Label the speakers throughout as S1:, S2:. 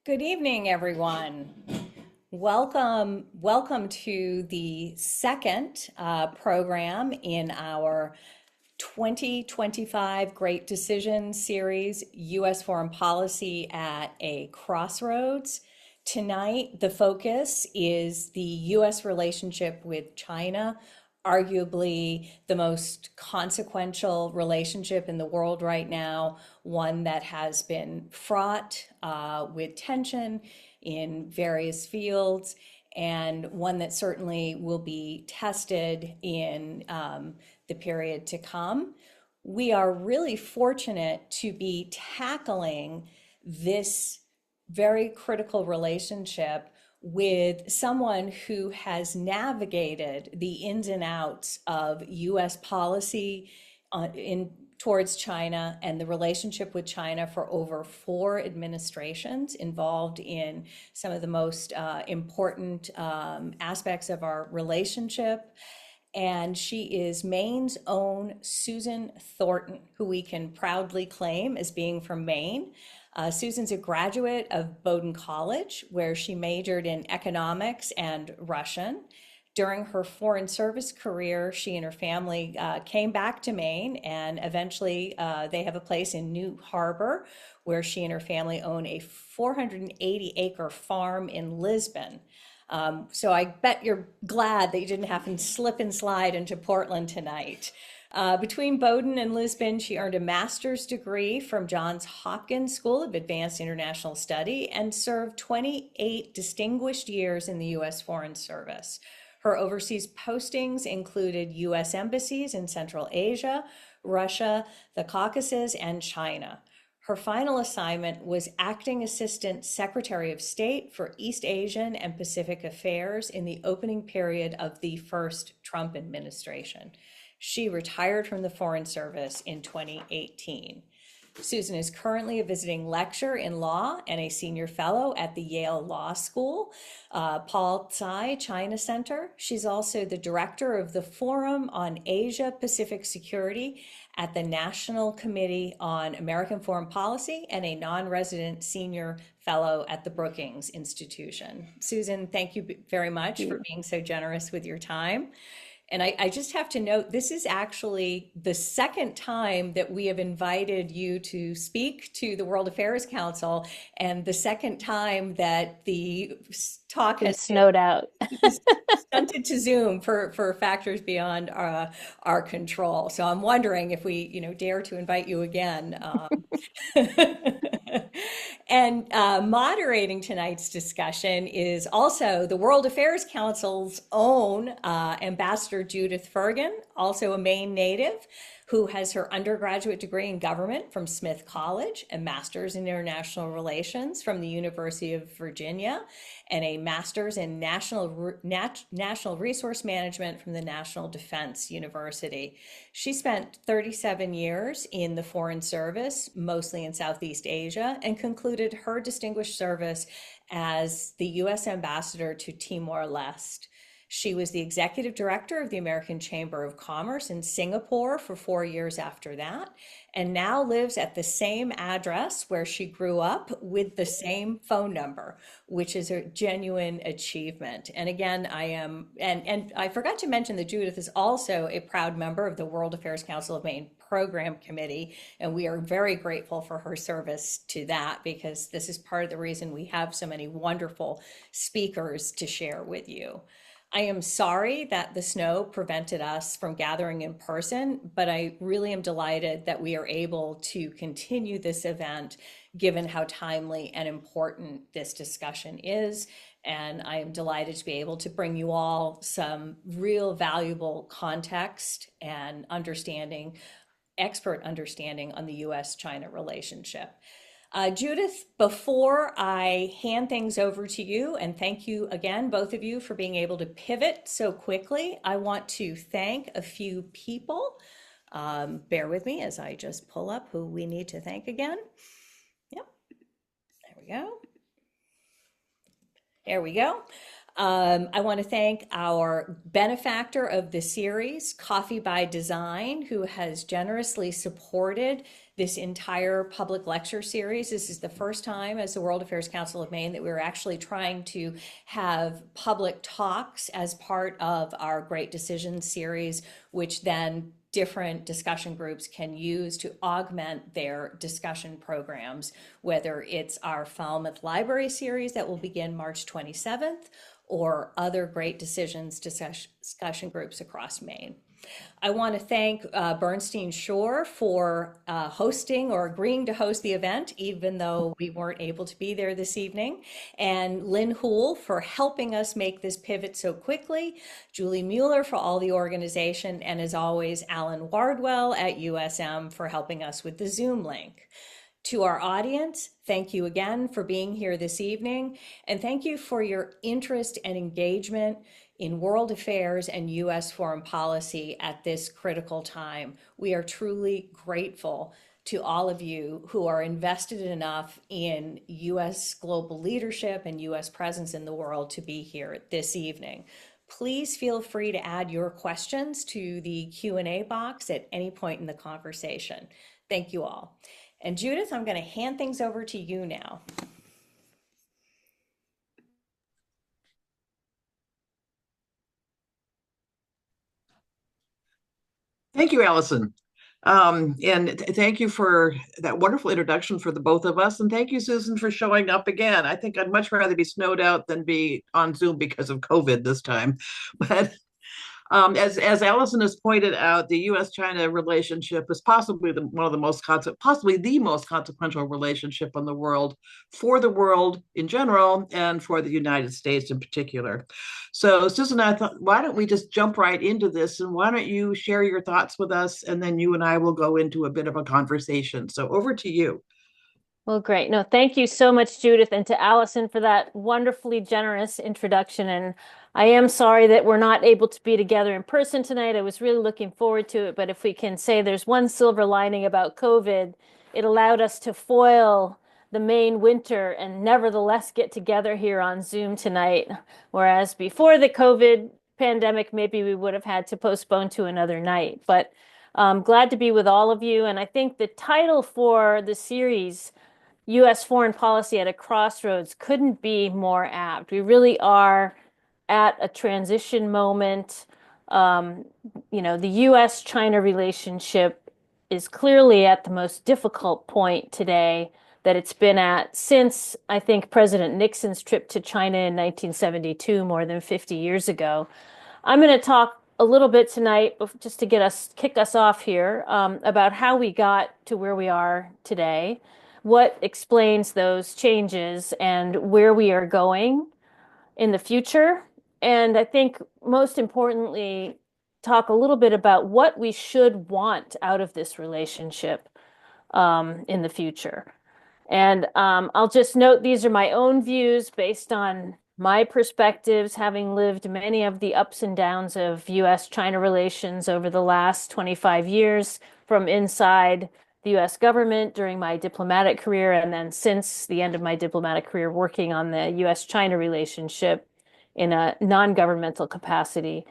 S1: Good evening, everyone. Welcome to the second program in our 2025 Great Decision Series, U.S. Foreign Policy at a Crossroads. Tonight, the focus is the U.S. relationship with China, arguably the most consequential relationship in the world right now, one that has been fraught with tension in various fields, and one that certainly will be tested in the period to come. We are really fortunate to be tackling this very critical relationship with someone who has navigated the ins and outs of US policy in towards China and the relationship with China for over four administrations, involved in some of the most important aspects of our relationship. And she is Maine's own Susan Thornton, who we can proudly claim as being from Maine. Susan's a graduate of Bowdoin College, where she majored in economics and Russian. During her foreign service career, she and her family came back to Maine, and eventually they have a place in New Harbor, where she and her family own a 480-acre farm in Lisbon. So I bet you're glad that you didn't have to slip and slide into Portland tonight. Between Bowdoin and Lisbon, she earned a master's degree from Johns Hopkins School of Advanced International Study and served 28 distinguished years in the U.S. Foreign Service. Her overseas postings included U.S. embassies in Central Asia, Russia, the Caucasus, and China. Her final assignment was Acting Assistant Secretary of State for East Asian and Pacific Affairs in the opening period of the first Trump administration. She retired from the Foreign Service in 2018. Susan is currently a visiting lecturer in law and a senior fellow at the Yale Law School, Paul Tsai China Center. She's also the director of the Forum on Asia Pacific Security at the National Committee on American Foreign Policy and a non-resident senior fellow at the Brookings Institution. Susan, thank you very much for being so generous with your time. And I just have to note, this is actually the second time that we have invited you to speak to the World Affairs Council, and the second time that the talk
S2: Been
S1: has
S2: snowed out.
S1: been stunted to Zoom for factors beyond our control. So I'm wondering if we, dare to invite you again. And moderating tonight's discussion is also the World Affairs Council's own Ambassador Judith Fergin, also a Maine native, who has her undergraduate degree in government from Smith College, a master's in international relations from the University of Virginia, and a master's in national resource management from the National Defense University. She spent 37 years in the Foreign Service, mostly in Southeast Asia, and concluded her distinguished service as the U.S. ambassador to Timor-Leste. She was the executive director of the American Chamber of Commerce in Singapore for 4 years after that, and now lives at the same address where she grew up with the same phone number, which is a genuine achievement. And again, and I forgot to mention that Judith is also a proud member of the World Affairs Council of Maine Program Committee, and we are very grateful for her service to that, because this is part of the reason we have so many wonderful speakers to share with you. I am sorry that the snow prevented us from gathering in person, but I really am delighted that we are able to continue this event, given how timely and important this discussion is. And I am delighted to be able to bring you all some real valuable context and understanding, expert understanding on the US-China relationship. Judith, before I hand things over to you, and thank you again, both of you, for being able to pivot so quickly, I want to thank a few people. Bear with me as I just pull up who we need to thank again. Yep, there we go. There we go. I want to thank our benefactor of the series, Coffee by Design, who has generously supported this entire public lecture series. This is the first time as the World Affairs Council of Maine that we're actually trying to have public talks as part of our Great Decisions series, which then different discussion groups can use to augment their discussion programs, whether it's our Falmouth Library series that will begin March 27th or other Great Decisions discussion groups across Maine. I want to thank Bernstein Shore for hosting or agreeing to host the event, even though we weren't able to be there this evening, and Lynn Houle for helping us make this pivot so quickly, Julie Mueller for all the organization, and as always, Alan Wardwell at USM for helping us with the Zoom link. To our audience, thank you again for being here this evening, and thank you for your interest and engagement in world affairs and U.S. foreign policy at this critical time. We are truly grateful to all of you who are invested enough in U.S. global leadership and U.S. presence in the world to be here this evening. Please feel free to add your questions to the Q&A box at any point in the conversation. Thank you all. And Judith, I'm going to hand things over to you now.
S2: Thank you, Allison. And thank you for that wonderful introduction for the both of us. And thank you, Susan, for showing up again. I think I'd much rather be snowed out than be on Zoom because of COVID this time. But as Allison has pointed out, the U.S.-China relationship is possibly one of the most possibly the most consequential relationship in the world for the world in general and for the United States in particular. So, Susan, I thought, why don't we just jump right into this, and why don't you share your thoughts with us, and then you and I will go into a bit of a conversation. So, over to you.
S3: Well, great. No, thank you so much, Judith, and to Allison for that wonderfully generous introduction. And I am sorry that we're not able to be together in person tonight. I was really looking forward to it, but if we can say there's one silver lining about COVID, it allowed us to foil the Maine winter and nevertheless get together here on Zoom tonight. Whereas before the COVID pandemic, maybe we would have had to postpone to another night. But glad to be with all of you. And I think the title for the series, U.S. foreign policy at a crossroads, couldn't be more apt. We really are at a transition moment. The U.S.-China relationship is clearly at the most difficult point today that it's been at since, I think, President Nixon's trip to China in 1972, more than 50 years ago. I'm going to talk a little bit tonight, just to kick us off here, about how we got to where we are today, what explains those changes, and where we are going in the future. And I think most importantly, talk a little bit about what we should want out of this relationship in the future. And I'll just note these are my own views based on my perspectives, having lived many of the ups and downs of U.S.-China relations over the last 25 years, from inside the U.S. government during my diplomatic career, and then since the end of my diplomatic career working on the U.S.-China relationship in a non-governmental capacity.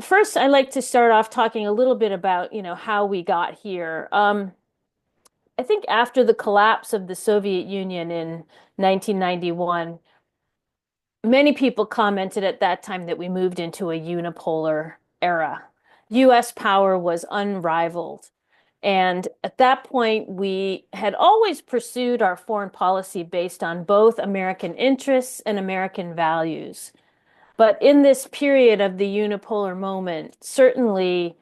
S3: First, I'd like to start off talking a little bit about, how we got here. I think after the collapse of the Soviet Union in 1991, many people commented at that time that we moved into a unipolar era. U.S. power was unrivaled. And at that point, we had always pursued our foreign policy based on both American interests and American values. But in this period of the unipolar moment, certainly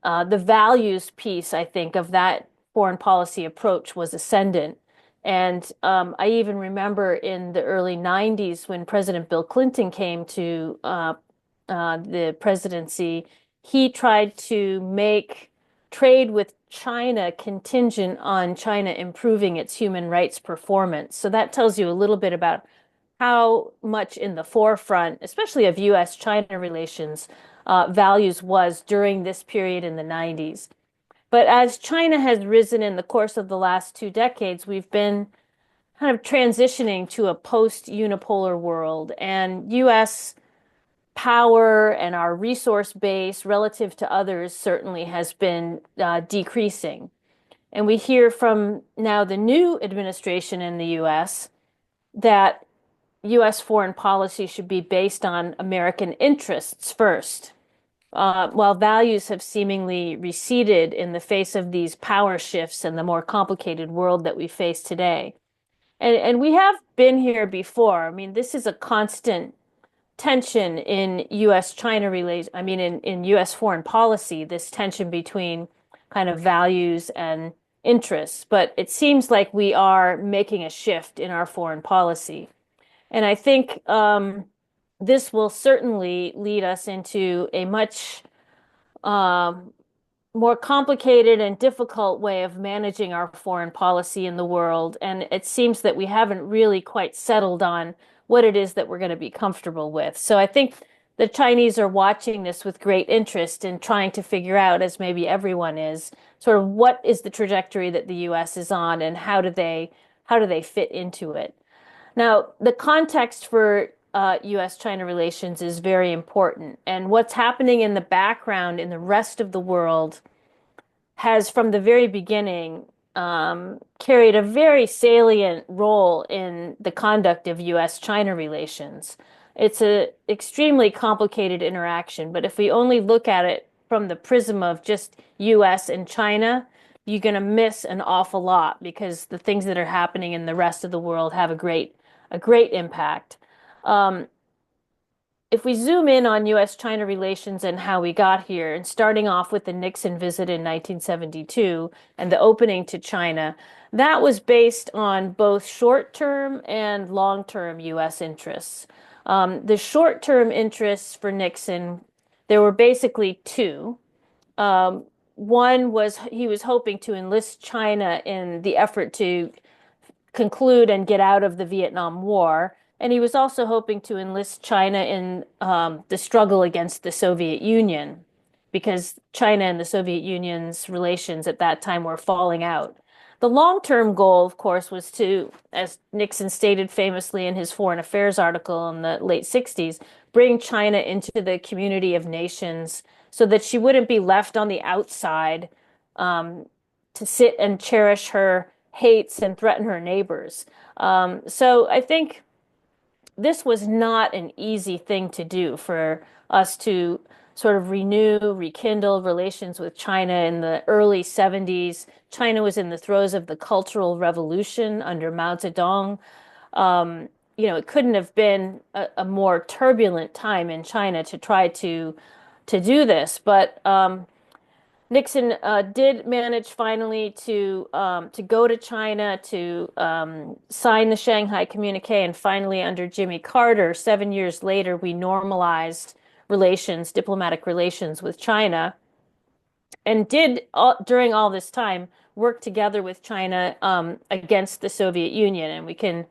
S3: the values piece, I think, of that foreign policy approach was ascendant. And I even remember in the early 90s when President Bill Clinton came to the presidency, he tried to make trade with China contingent on China improving its human rights performance. So that tells you a little bit about how much in the forefront, especially of U.S.-China relations, values was during this period in the 90s. But as China has risen in the course of the last 2 decades, we've been kind of transitioning to a post-unipolar world, and U.S. power and our resource base relative to others certainly has been decreasing. And we hear from now the new administration in the U.S. that U.S. foreign policy should be based on American interests first, while values have seemingly receded in the face of these power shifts and the more complicated world that we face today. And we have been here before. I mean, this is a constant tension in U.S.-China relations, I mean, in U.S. foreign policy, this tension between kind of values and interests. But it seems like we are making a shift in our foreign policy. And I think this will certainly lead us into a much more complicated and difficult way of managing our foreign policy in the world. And it seems that we haven't really quite settled on what it is that we're going to be comfortable with. So I think the Chinese are watching this with great interest and trying to figure out, as maybe everyone is, sort of what is the trajectory that the U.S. is on and how do they fit into it. Now, the context for U.S.-China relations is very important. And what's happening in the background in the rest of the world has, from the very beginning, carried a very salient role in the conduct of U.S.-China relations. It's an extremely complicated interaction, but if we only look at it from the prism of just U.S. and China, you're going to miss an awful lot because the things that are happening in the rest of the world have a great impact. If we zoom in on U.S.-China relations and how we got here, and starting off with the Nixon visit in 1972 and the opening to China, that was based on both short-term and long-term U.S. interests. The short-term interests for Nixon, there were basically two. One was he was hoping to enlist China in the effort to conclude and get out of the Vietnam War. And he was also hoping to enlist China in the struggle against the Soviet Union, because China and the Soviet Union's relations at that time were falling out. The long-term goal, of course, was to, as Nixon stated famously in his Foreign Affairs article in the late 60s, bring China into the community of nations so that she wouldn't be left on the outside to sit and cherish her hates and threaten her neighbors. So I think this was not an easy thing to do for us to sort of rekindle relations with China in the early 70s. China was in the throes of the Cultural Revolution under Mao Zedong. It couldn't have been a more turbulent time in China to try to do this, but Nixon did manage finally to go to China to sign the Shanghai Communique, and finally under Jimmy Carter, 7 years later, we normalized diplomatic relations with China, and did during all this time work together with China against the Soviet Union, and we can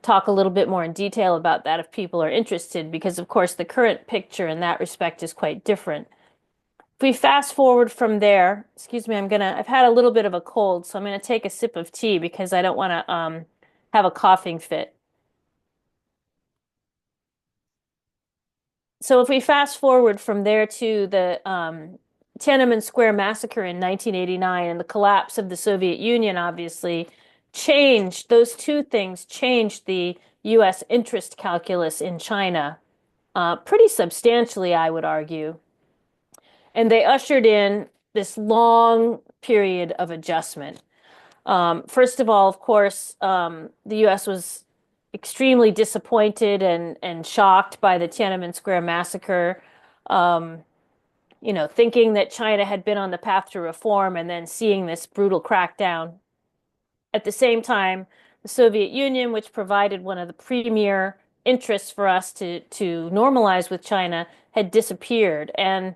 S3: talk a little bit more in detail about that if people are interested, because of course the current picture in that respect is quite different. If we fast forward from there, excuse me, I've had a little bit of a cold, so I'm gonna take a sip of tea because I don't want to have a coughing fit. So if we fast forward from there to the Tiananmen Square massacre in 1989 and the collapse of the Soviet Union, obviously those two things changed the U.S. interest calculus in China pretty substantially, I would argue. And they ushered in this long period of adjustment. First of all, of course, the U.S. was extremely disappointed and shocked by the Tiananmen Square massacre, thinking that China had been on the path to reform and then seeing this brutal crackdown. At the same time, the Soviet Union, which provided one of the premier interests for us to normalize with China, had disappeared. And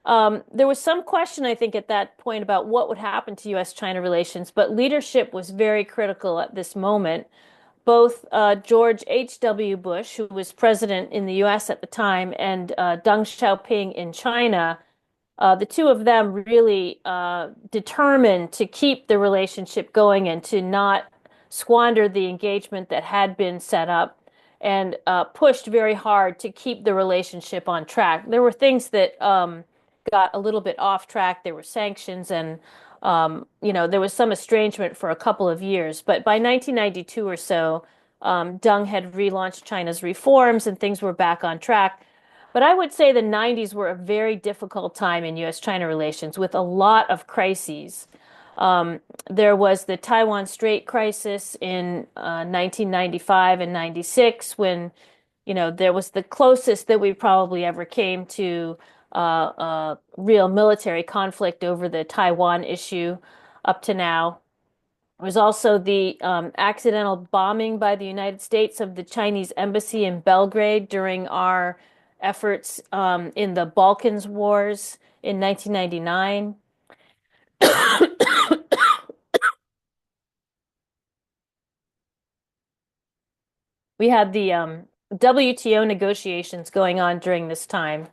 S3: there was some question, I think, at that point about what would happen to U.S.-China relations, but leadership was very critical at this moment. Both George H.W. Bush, who was president in the U.S. at the time, and Deng Xiaoping in China, the two of them really determined to keep the relationship going and to not squandered the engagement that had been set up and pushed very hard to keep the relationship on track. There were things that got a little bit off track. There were sanctions and there was some estrangement for a couple of years. But by 1992 or so, Deng had relaunched China's reforms and things were back on track. But I would say the 90s were a very difficult time in U.S.-China relations with a lot of crises. Um, there was the Taiwan Strait crisis in 1995 and 96 when, there was the closest that we probably ever came to real military conflict over the Taiwan issue up to now. There was also the accidental bombing by the United States of the Chinese embassy in Belgrade during our efforts in the Balkans Wars in 1999. We had the WTO negotiations going on during this time,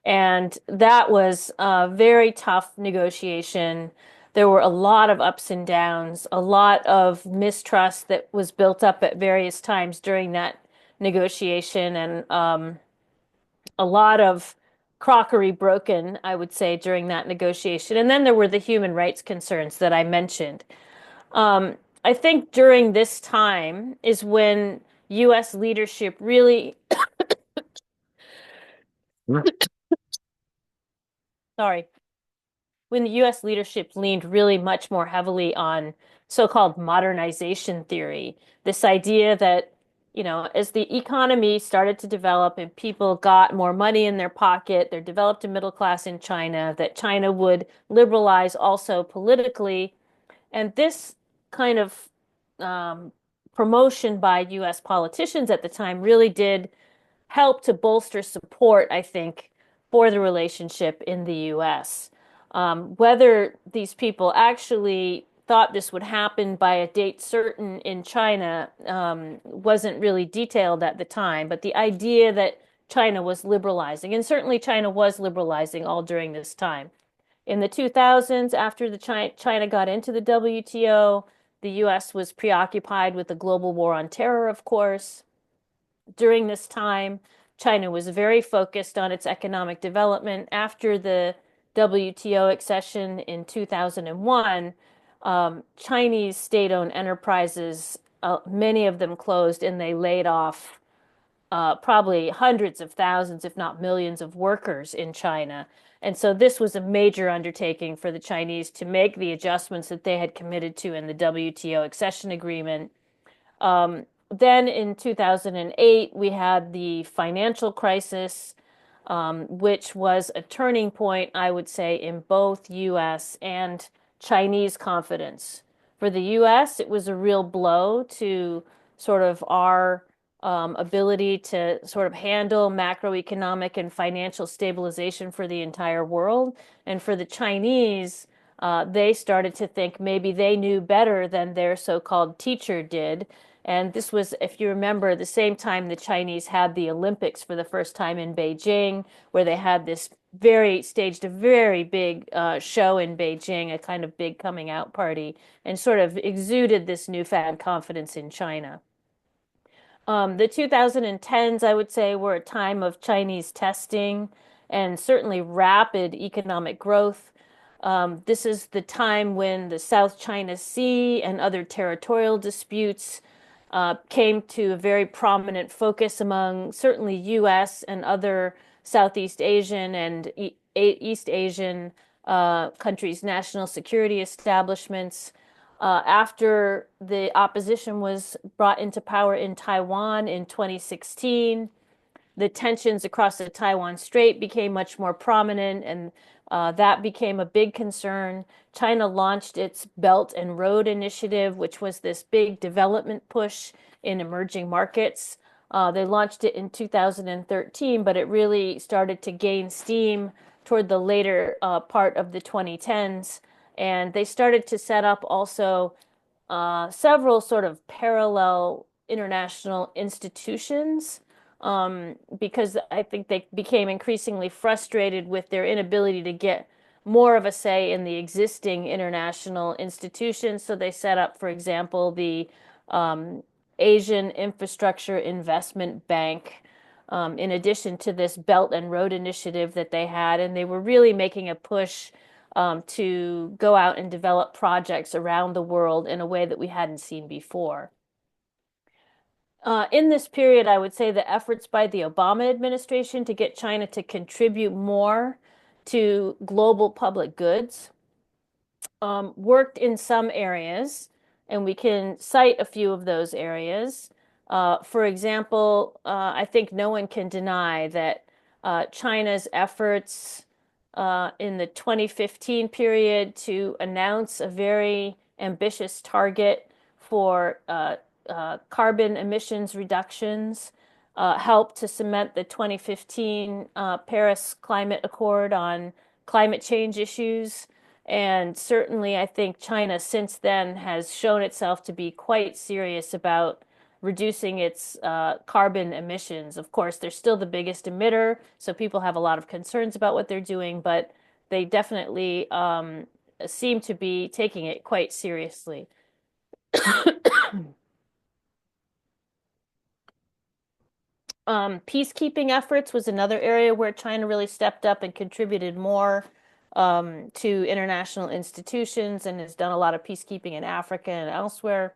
S3: and that was a very tough negotiation. There were a lot of ups and downs, a lot of mistrust that was built up at various times during that negotiation, and a lot of crockery broken, I would say, during that negotiation. And then there were the human rights concerns that I mentioned. I think during this time is when U.S. leadership really, sorry, when the U.S. leadership leaned really much more heavily on so-called modernization theory, this idea that, as the economy started to develop and people got more money in their pocket, there developed a middle class in China, that China would liberalize also politically. And this kind of um, promotion by U.S. politicians at the time really did help to bolster support, I think, for the relationship in the U.S. Whether these people actually thought this would happen by a date certain in China wasn't really detailed at the time, but the idea that China was liberalizing, and certainly China was liberalizing all during this time. In the 2000s, after China got into the WTO, the U.S. was preoccupied with the global war on terror, of course. During this time, China was very focused on its economic development. After the WTO accession in 2001, Chinese state-owned enterprises, many of them closed, and they laid off probably hundreds of thousands, if not millions, of workers in China. And so this was a major undertaking for the Chinese to make the adjustments that they had committed to in the WTO accession agreement. Then in 2008, we had the financial crisis, which was a turning point, I would say, in both US and Chinese confidence. For the US, it was a real blow to sort of our ability to sort of handle macroeconomic and financial stabilization for the entire world. And for the Chinese, they started to think maybe they knew better than their so-called teacher did. And this was, if you remember, the same time the Chinese had the Olympics for the first time in Beijing, where they had this staged a very big show in Beijing, a kind of big coming out party, and sort of exuded this newfound confidence in China. The 2010s, I would say, were a time of Chinese testing and certainly rapid economic growth. This is the time when the South China Sea and other territorial disputes came to a very prominent focus among certainly U.S. and other Southeast Asian and East Asian countries' national security establishments. After the opposition was brought into power in Taiwan in 2016, the tensions across the Taiwan Strait became much more prominent, and that became a big concern. China launched its Belt and Road Initiative, which was this big development push in emerging markets. They launched it in 2013, but it really started to gain steam toward the later part of the 2010s. And they started to set up also several sort of parallel international institutions because I think they became increasingly frustrated with their inability to get more of a say in the existing international institutions. So they set up, for example, the Asian Infrastructure Investment Bank, in addition to this Belt and Road Initiative that they had. And they were really making a push to go out and develop projects around the world in a way that we hadn't seen before. In this period, I would say the efforts by the Obama administration to get China to contribute more to global public goods worked in some areas, and we can cite a few of those areas. For example, I think no one can deny that China's efforts in the 2015 period to announce a very ambitious target for carbon emissions reductions helped to cement the 2015 Paris Climate Accord on climate change issues. And certainly, I think China since then has shown itself to be quite serious about reducing its carbon emissions. Of course, they're still the biggest emitter, so people have a lot of concerns about what they're doing, but they definitely seem to be taking it quite seriously. Peacekeeping efforts was another area where China really stepped up and contributed more to international institutions and has done a lot of peacekeeping in Africa and elsewhere.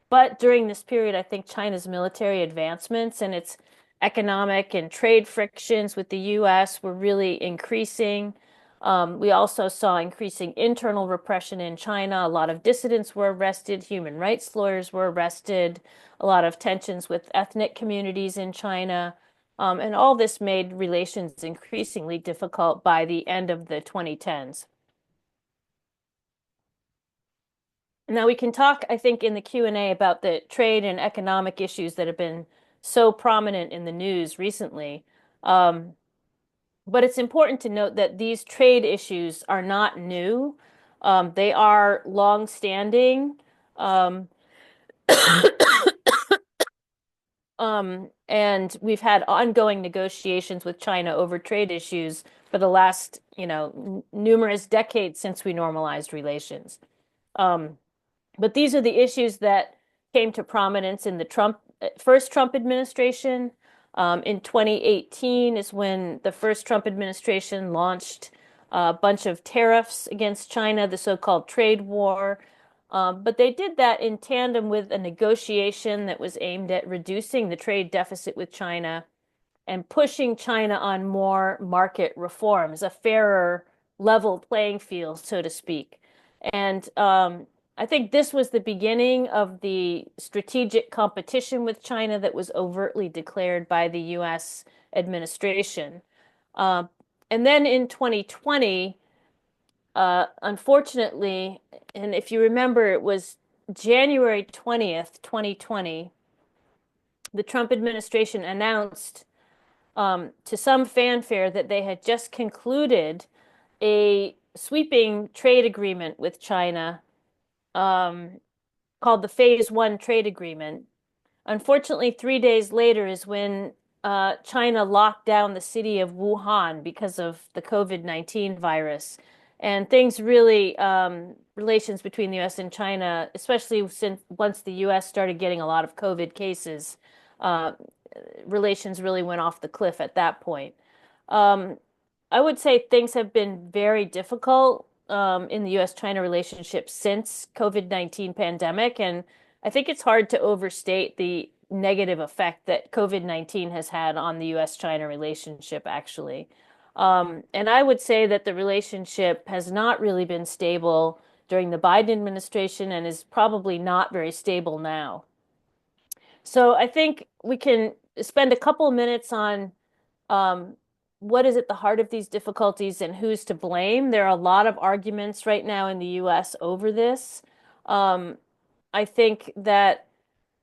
S3: But during this period, I think China's military advancements and its economic and trade frictions with the US were really increasing. We also saw increasing internal repression in China. A lot of dissidents were arrested, human rights lawyers were arrested, a lot of tensions with ethnic communities in China. And all this made relations increasingly difficult by the end of the 2010s. Now we can talk, I think, in the Q&A about the trade and economic issues that have been so prominent in the news recently. But it's important to note that these trade issues are not new. They are long-standing. And we've had ongoing negotiations with China over trade issues for the last, numerous decades since we normalized relations. But these are the issues that came to prominence in the first Trump administration. In 2018 is when the first Trump administration launched a bunch of tariffs against China, the so-called trade war. But they did that in tandem with a negotiation that was aimed at reducing the trade deficit with China and pushing China on more market reforms, a fairer, level playing field, so to speak. And I think this was the beginning of the strategic competition with China that was overtly declared by the US administration. And then in 2020, unfortunately, and if you remember, it was January 20th, 2020, the Trump administration announced to some fanfare that they had just concluded a sweeping trade agreement with China called the Phase 1 Trade Agreement. Unfortunately, 3 days later is when China locked down the city of Wuhan because of the COVID-19 virus. And things really, relations between the US and China, especially since once the US started getting a lot of COVID cases, relations really went off the cliff at that point. I would say things have been very difficult in the US-China relationship since COVID-19 pandemic, and I think it's hard to overstate the negative effect that COVID-19 has had on the US-China relationship, actually. And I would say that the relationship has not really been stable during the Biden administration and is probably not very stable now. So I think we can spend a couple of minutes on what is at the heart of these difficulties and who's to blame. There are a lot of arguments right now in the US over this. I think that,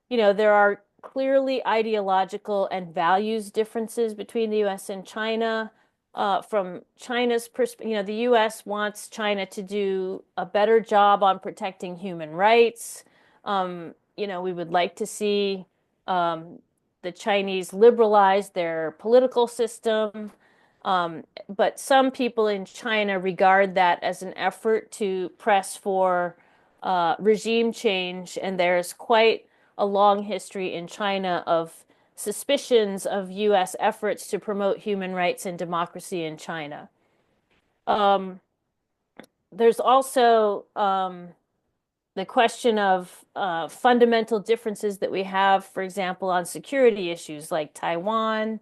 S3: there are clearly ideological and values differences between the US and China. From China's perspective, the US wants China to do a better job on protecting human rights. We would like to see the Chinese liberalize their political system. But some people in China regard that as an effort to press for regime change, and there's quite a long history in China of suspicions of U.S. efforts to promote human rights and democracy in China. Um, there's also the question of fundamental differences that we have, for example, on security issues like Taiwan,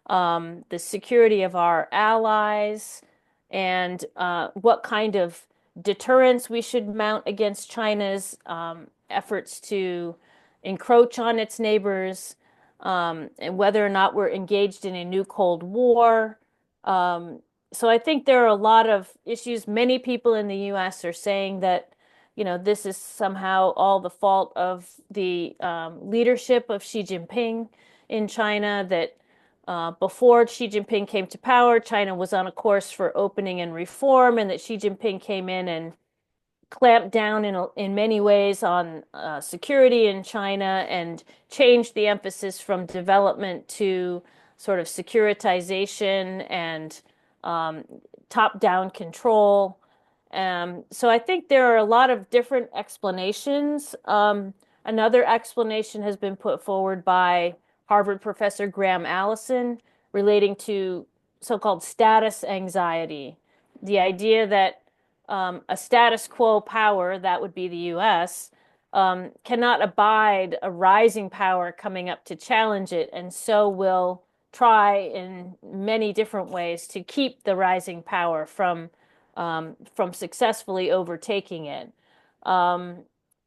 S3: the security of our allies, and what kind of deterrence we should mount against China's efforts to encroach on its neighbors, and whether or not we're engaged in a new Cold War. So I think there are a lot of issues. Many people in the U.S. are saying that, this is somehow all the fault of the leadership of Xi Jinping in China, that before Xi Jinping came to power, China was on a course for opening and reform, and that Xi Jinping came in and clamped down in many ways on security in China and changed the emphasis from development to sort of securitization and top-down control. So I think there are a lot of different explanations. Another explanation has been put forward by Harvard professor Graham Allison relating to so-called status anxiety. The idea that a status quo power, that would be the US, cannot abide a rising power coming up to challenge it, and so will try in many different ways to keep the rising power from successfully overtaking it.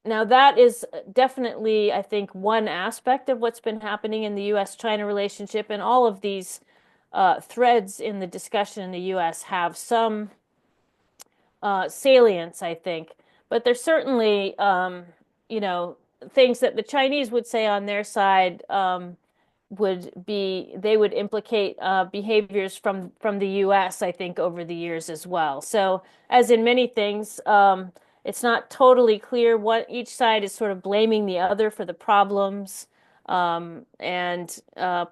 S3: Now, that is definitely, I think, one aspect of what's been happening in the U.S.-China relationship, and all of these threads in the discussion in the U.S. have some salience, I think. But there's certainly, things that the Chinese would say on their side they would implicate behaviors from the U.S., I think, over the years as well. So, as in many things, it's not totally clear what each side is sort of blaming the other for the problems. And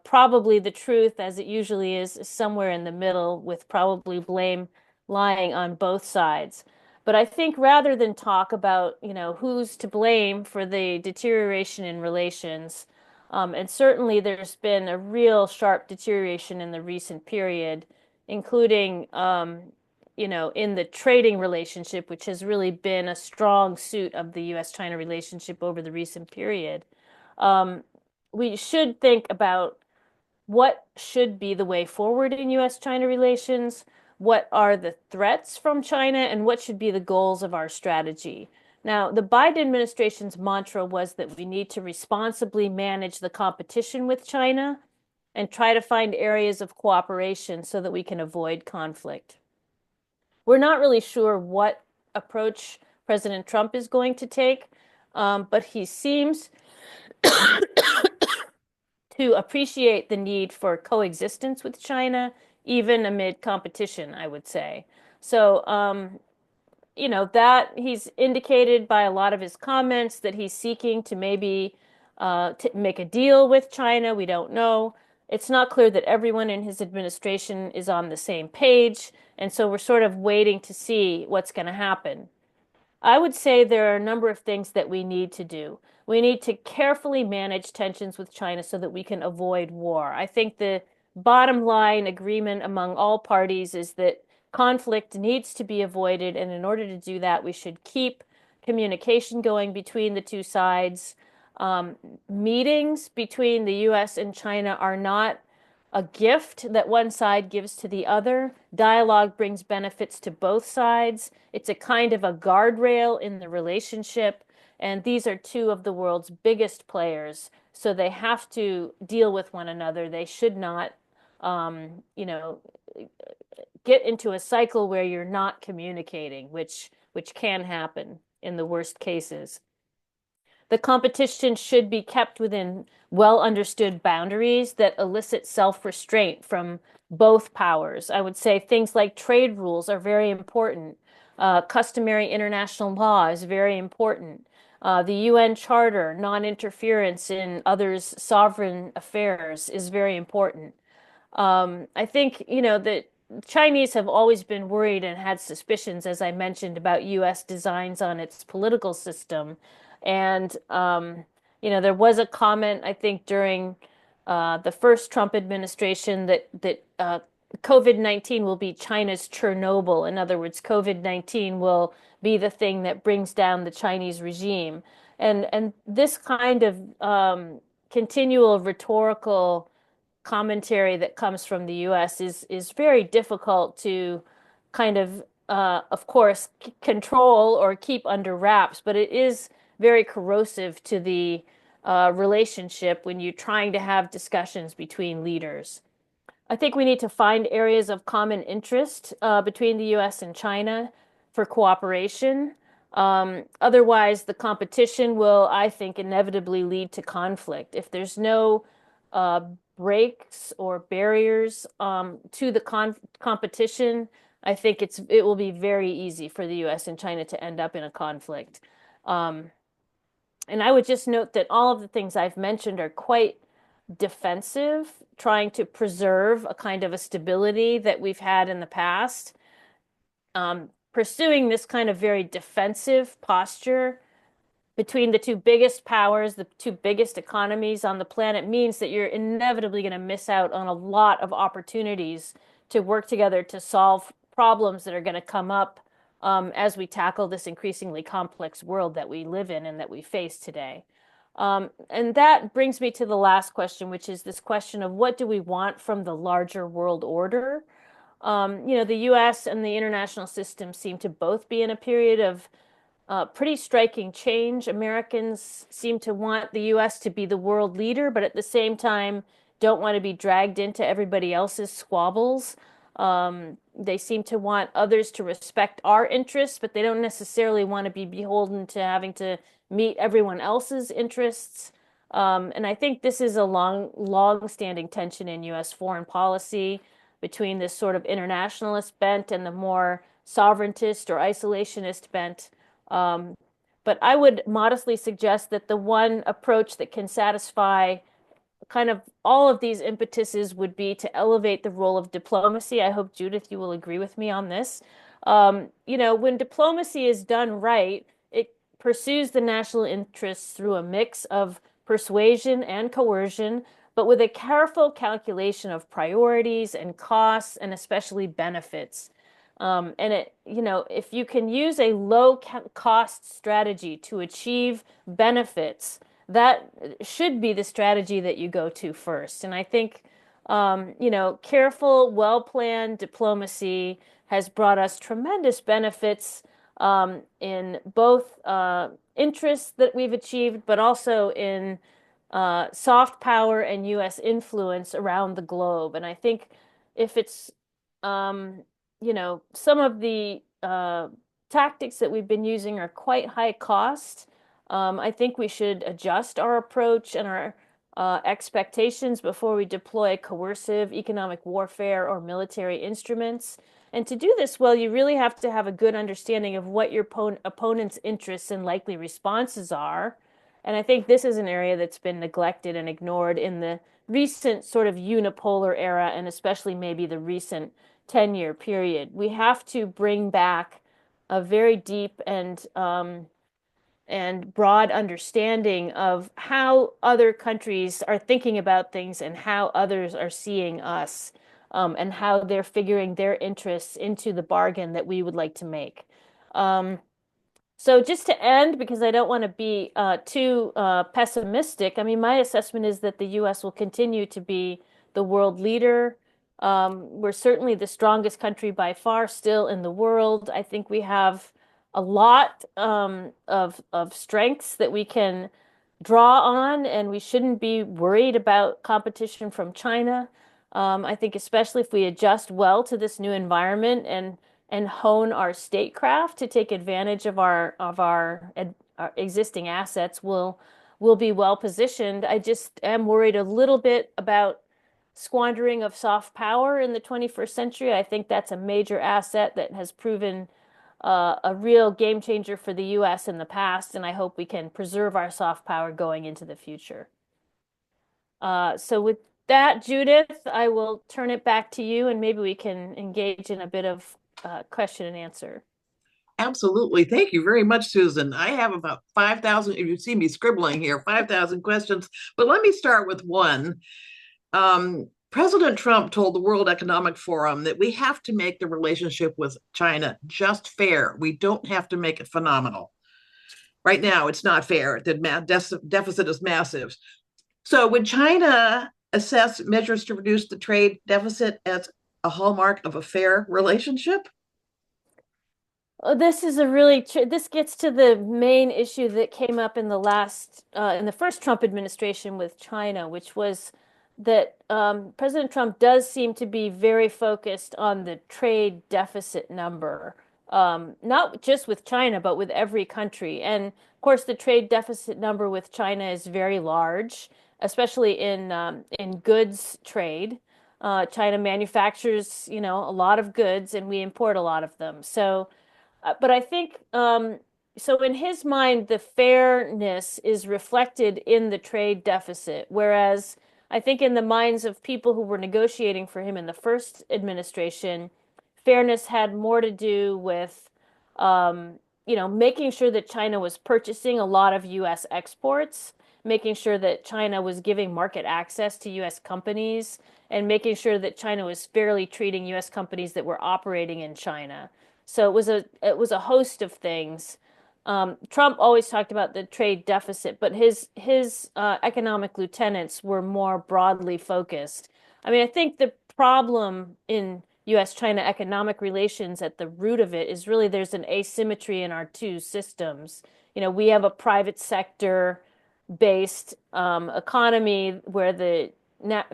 S3: probably the truth, as it usually is somewhere in the middle, with probably blame lying on both sides. But I think rather than talk about, who's to blame for the deterioration in relations, and certainly there's been a real sharp deterioration in the recent period, including, in the trading relationship, which has really been a strong suit of the U.S.-China relationship over the recent period. We should think about what should be the way forward in U.S.-China relations, what are the threats from China, and what should be the goals of our strategy. Now, the Biden administration's mantra was that we need to responsibly manage the competition with China and try to find areas of cooperation so that we can avoid conflict. We're not really sure what approach President Trump is going to take, but he seems to appreciate the need for coexistence with China, even amid competition, I would say. So, that he's indicated by a lot of his comments that he's seeking to maybe to make a deal with China. We don't know. It's not clear that everyone in his administration is on the same page, and so we're sort of waiting to see what's going to happen. I would say there are a number of things that we need to do. We need to carefully manage tensions with China so that we can avoid war. I think the bottom line agreement among all parties is that conflict needs to be avoided, and in order to do that, we should keep communication going between the two sides. Meetings between the U.S. and China are not a gift that one side gives to the other. Dialogue brings benefits to both sides. It's a kind of a guardrail in the relationship, and these are two of the world's biggest players, so they have to deal with one another. They should not, get into a cycle where you're not communicating, which can happen in the worst cases. The competition should be kept within well understood boundaries that elicit self-restraint from both powers. I would say things like trade rules are very important. Customary international law is very important. The UN Charter, non-interference in others' sovereign affairs is very important. I think, that Chinese have always been worried and had suspicions, as I mentioned, about U.S. designs on its political system. And, there was a comment, I think, during the first Trump administration that COVID-19 will be China's Chernobyl. In other words, COVID-19 will be the thing that brings down the Chinese regime. And this kind of continual rhetorical commentary that comes from the US is very difficult to kind of course, control or keep under wraps, but it is very corrosive to the relationship when you're trying to have discussions between leaders. I think we need to find areas of common interest between the US and China for cooperation. Otherwise, the competition will, I think, inevitably lead to conflict. If there's no uh, breaks or barriers to the competition, I think it will be very easy for the US and China to end up in a conflict. Um, and I would just note that all of the things I've mentioned are quite defensive, trying to preserve a kind of a stability that we've had in the past. Pursuing this kind of very defensive posture between the two biggest powers, the two biggest economies on the planet, means that you're inevitably going to miss out on a lot of opportunities to work together to solve problems that are going to come up as we tackle this increasingly complex world that we live in and that we face today. And that brings me to the last question, which is this question of what do we want from the larger world order? The US and the international system seem to both be in a period of pretty striking change. Americans seem to want the US to be the world leader, but at the same time, don't want to be dragged into everybody else's squabbles. They seem to want others to respect our interests, but they don't necessarily want to be beholden to having to meet everyone else's interests. And I think this is a long-standing tension in US foreign policy between this sort of internationalist bent and the more sovereigntist or isolationist bent. Um, but I would modestly suggest that the one approach that can satisfy kind of all of these impetuses would be to elevate the role of diplomacy. I hope, Judith, you will agree with me on this. When diplomacy is done right, it pursues the national interests through a mix of persuasion and coercion, but with a careful calculation of priorities and costs and especially benefits. If you can use a low cost strategy to achieve benefits, that should be the strategy that you go to first. And I think, careful, well-planned diplomacy has brought us tremendous benefits in both interests that we've achieved, but also in soft power and U.S. influence around the globe. And I think if it's, some of the tactics that we've been using are quite high cost. I think we should adjust our approach and our expectations before we deploy coercive economic warfare or military instruments. And to do this well, you really have to have a good understanding of what your opponent's interests and likely responses are. And I think this is an area that's been neglected and ignored in the recent sort of unipolar era, and especially maybe the recent 10-year period. We have to bring back a very deep and broad understanding of how other countries are thinking about things and how others are seeing us, and how they're figuring their interests into the bargain that we would like to make. So just to end, because I don't want to be too pessimistic, I mean, my assessment is that the U.S. will continue to be the world leader. We're certainly the strongest country by far still in the world. I think we have a lot of strengths that we can draw on, and we shouldn't be worried about competition from China. I think especially if we adjust well to this new environment and hone our statecraft to take advantage of our existing assets, we'll be well positioned. I just am worried a little bit about squandering of soft power in the 21st century. I think that's a major asset that has proven a real game changer for the US in the past, and I hope we can preserve our soft power going into the future. So with that, Judith, I will turn it back to you and maybe we can engage in a bit of question and answer.
S2: Absolutely. Thank you very much, Susan. I have about 5,000, if you see me scribbling here, 5,000 questions, but let me start with one. President Trump told the World Economic Forum that we have to make the relationship with China just fair. We don't have to make it phenomenal. Right now, it's not fair. The deficit is massive. So, would China assess measures to reduce the trade deficit as a hallmark of a fair relationship?
S3: Oh, this is a really this gets to the main issue that came up in the first Trump administration with China, which was that President Trump does seem to be very focused on the trade deficit number, not just with China, but with every country. And of course, the trade deficit number with China is very large, especially in goods trade. China manufactures, a lot of goods, and we import a lot of them. But I think so in his mind, the fairness is reflected in the trade deficit, whereas I think in the minds of people who were negotiating for him in the first administration, fairness had more to do with making sure that China was purchasing a lot of US exports, making sure that China was giving market access to US companies, and making sure that China was fairly treating US companies that were operating in China. So it was a host of things. Trump always talked about the trade deficit, but his economic lieutenants were more broadly focused. I mean, I think the problem in U.S.-China economic relations at the root of it is really there's an asymmetry in our two systems. We have a private sector based economy where the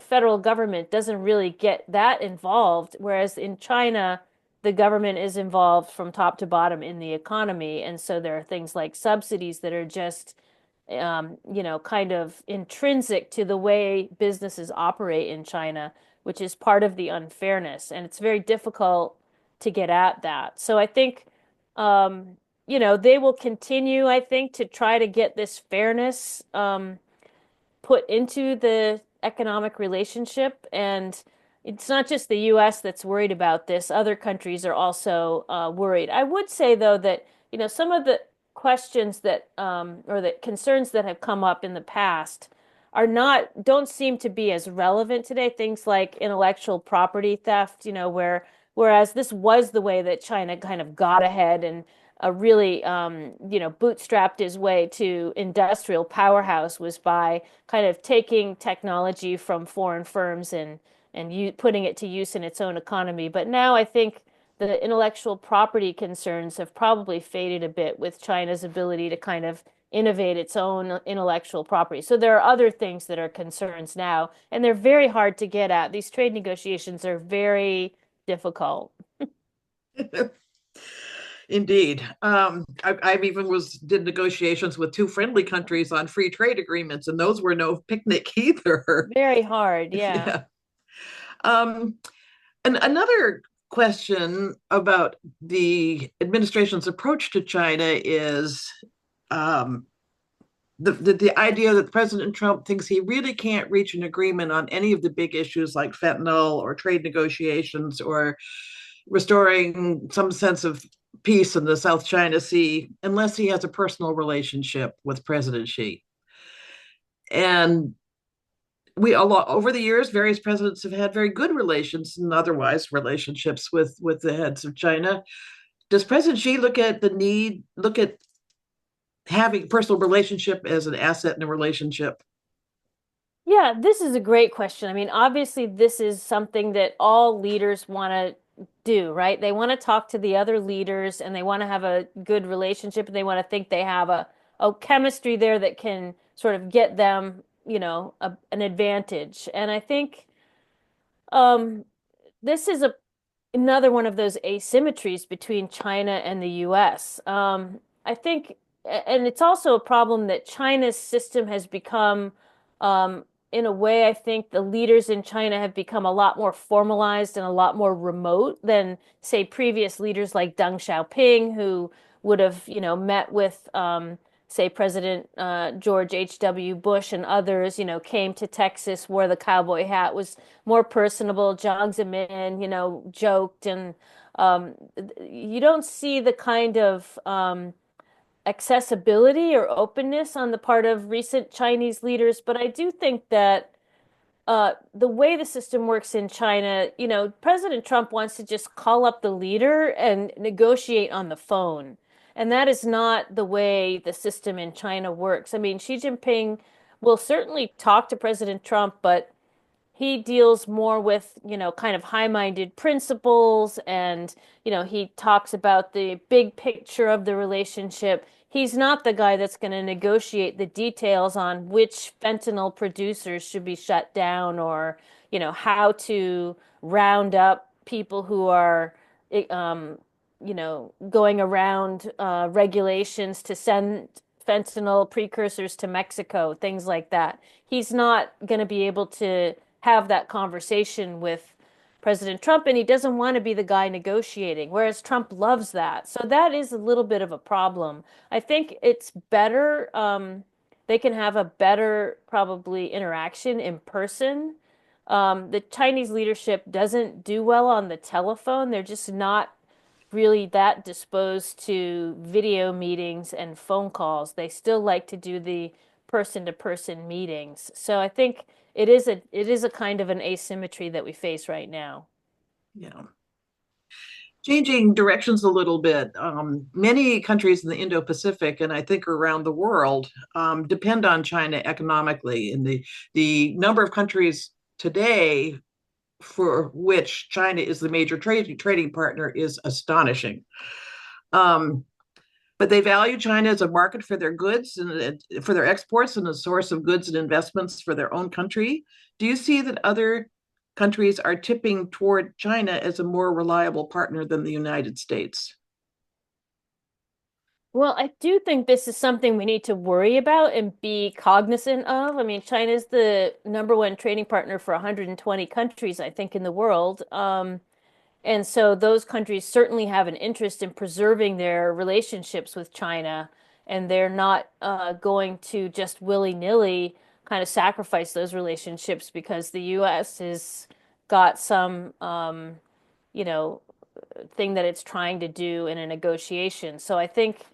S3: federal government doesn't really get that involved, whereas in China the government is involved from top to bottom in the economy. And so there are things like subsidies that are just, kind of intrinsic to the way businesses operate in China, which is part of the unfairness. And it's very difficult to get at that. So I think, they will continue, I think, to try to get this fairness put into the economic relationship. And it's not just the US that's worried about this. Other countries are also worried. I would say, though, that, some of the questions that or the concerns that have come up in the past don't seem to be as relevant today. Things like intellectual property theft, whereas this was the way that China kind of got ahead and really, bootstrapped his way to industrial powerhouse was by kind of taking technology from foreign firms and putting it to use in its own economy. But now I think the intellectual property concerns have probably faded a bit with China's ability to kind of innovate its own intellectual property. So there are other things that are concerns now, and they're very hard to get at. These trade negotiations are very difficult.
S2: Indeed. I've even did negotiations with two friendly countries on free trade agreements, and those were no picnic either.
S3: Very hard, yeah.
S2: Yeah. And another question about the administration's approach to China is the idea that President Trump thinks he really can't reach an agreement on any of the big issues like fentanyl or trade negotiations or restoring some sense of peace in the South China Sea unless he has a personal relationship with President Xi. And over the years, various presidents have had very good relations and otherwise relationships with the heads of China. Does President Xi look at having a personal relationship as an asset in a relationship?
S3: Yeah, this is a great question. I mean, obviously, this is something that all leaders want to do, right? They want to talk to the other leaders and they want to have a good relationship and they want to think they have a chemistry there that can sort of get them, an advantage. And I think um, this is another one of those asymmetries between China and the US. I think, and it's also a problem that China's system has become, in a way, I think the leaders in China have become a lot more formalized and a lot more remote than, say, previous leaders like Deng Xiaoping, who would have, met with say President George H.W. Bush and others, came to Texas, wore the cowboy hat, was more personable. Jiang Zemin, joked, and you don't see the kind of accessibility or openness on the part of recent Chinese leaders. But I do think that the way the system works in China, President Trump wants to just call up the leader and negotiate on the phone. And that is not the way the system in China works. I mean, Xi Jinping will certainly talk to President Trump, but he deals more with, kind of high-minded principles and, he talks about the big picture of the relationship. He's not the guy that's going to negotiate the details on which fentanyl producers should be shut down or, how to round up people who are, going around regulations to send fentanyl precursors to Mexico, things like that. He's not going to be able to have that conversation with President Trump, and he doesn't want to be the guy negotiating, whereas Trump loves that. So that is a little bit of a problem. I think it's better, they can have a better, probably, interaction in person. The Chinese leadership doesn't do well on the telephone. They're just not really that disposed to video meetings and phone calls. They still like to do the person-to-person meetings. So I think it is a kind of an asymmetry that we face right now.
S2: Yeah. Changing directions a little bit. Many countries in the Indo-Pacific and I think around the world depend on China economically. And the number of countries today for which China is the major trading partner is astonishing. Um, but they value China as a market for their goods and for their exports and a source of goods and investments for their own country. Do you see that other countries are tipping toward China as a more reliable partner than the United States?
S3: Well, I do think this is something we need to worry about and be cognizant of. I mean, China's the number one trading partner for 120 countries, I think, in the world. And so those countries certainly have an interest in preserving their relationships with China, and they're not going to just willy-nilly kind of sacrifice those relationships because the U.S. has got some, you know, thing that it's trying to do in a negotiation. So I think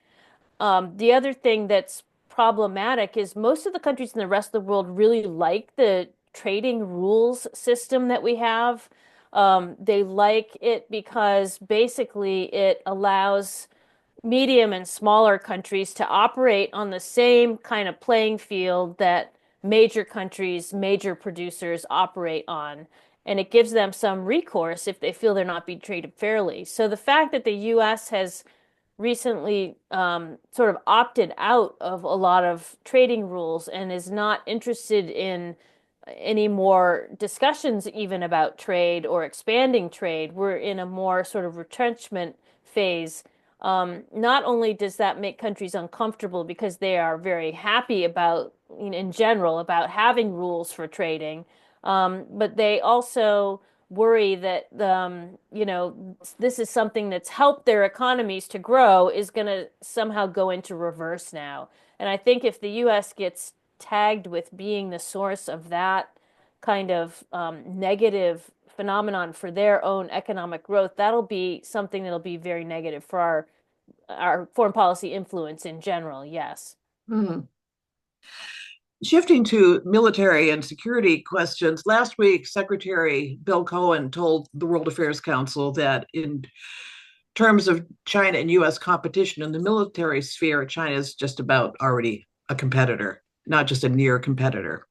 S3: the other thing that's problematic is most of the countries in the rest of the world really like the trading rules system that we have. They like it because basically it allows medium and smaller countries to operate on the same kind of playing field that major countries, major producers operate on. And it gives them some recourse if they feel they're not being treated fairly. So the fact that the U.S. has recently sort of opted out of a lot of trading rules and is not interested in any more discussions even about trade or expanding trade. We're in a more sort of retrenchment phase. Not only does that make countries uncomfortable because they are very happy about, in general, about having rules for trading, but they also worry that this is something that's helped their economies to grow is going to somehow go into reverse now. And I think if the U.S. gets tagged with being the source of that kind of negative phenomenon for their own economic growth, that'll be something that'll be very negative for our foreign policy influence in general. Yes.
S2: Hmm. Shifting to military and security questions, last week, Secretary Bill Cohen told the World Affairs Council that in terms of China and US competition in the military sphere, China is just about already a competitor, not just a near competitor.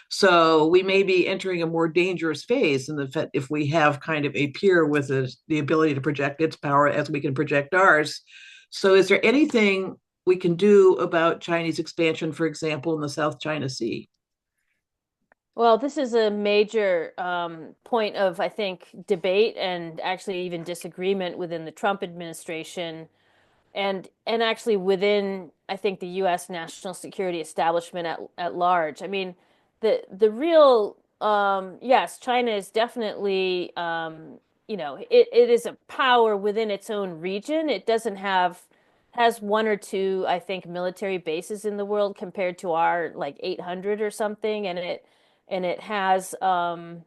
S2: So we may be entering a more dangerous phase in the if we have kind of a peer with the ability to project its power as we can project ours. So is there anything we can do about Chinese expansion, for example, in the South China Sea?
S3: Well, this is a major point of, I think, debate and actually even disagreement within the Trump administration and actually within, I think, the U.S. national security establishment at large. I mean, the real yes, China is definitely it is a power within its own region. It doesn't have has one or two, I think, military bases in the world compared to our like 800 or something, and it has an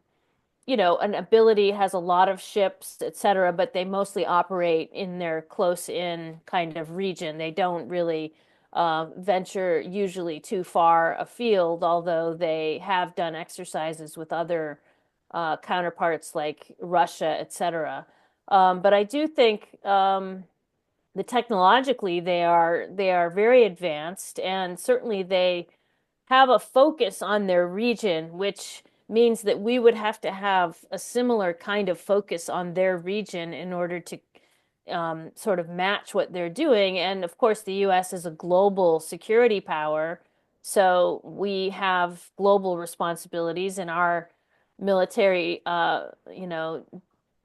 S3: ability, has a lot of ships, etc., but they mostly operate in their close in kind of region. They don't really venture usually too far afield, although they have done exercises with other counterparts like Russia, etc. But I do think the technologically they are very advanced, and certainly they have a focus on their region, which means that we would have to have a similar kind of focus on their region in order to sort of match what they're doing. And of course, the US is a global security power, so we have global responsibilities, and our military,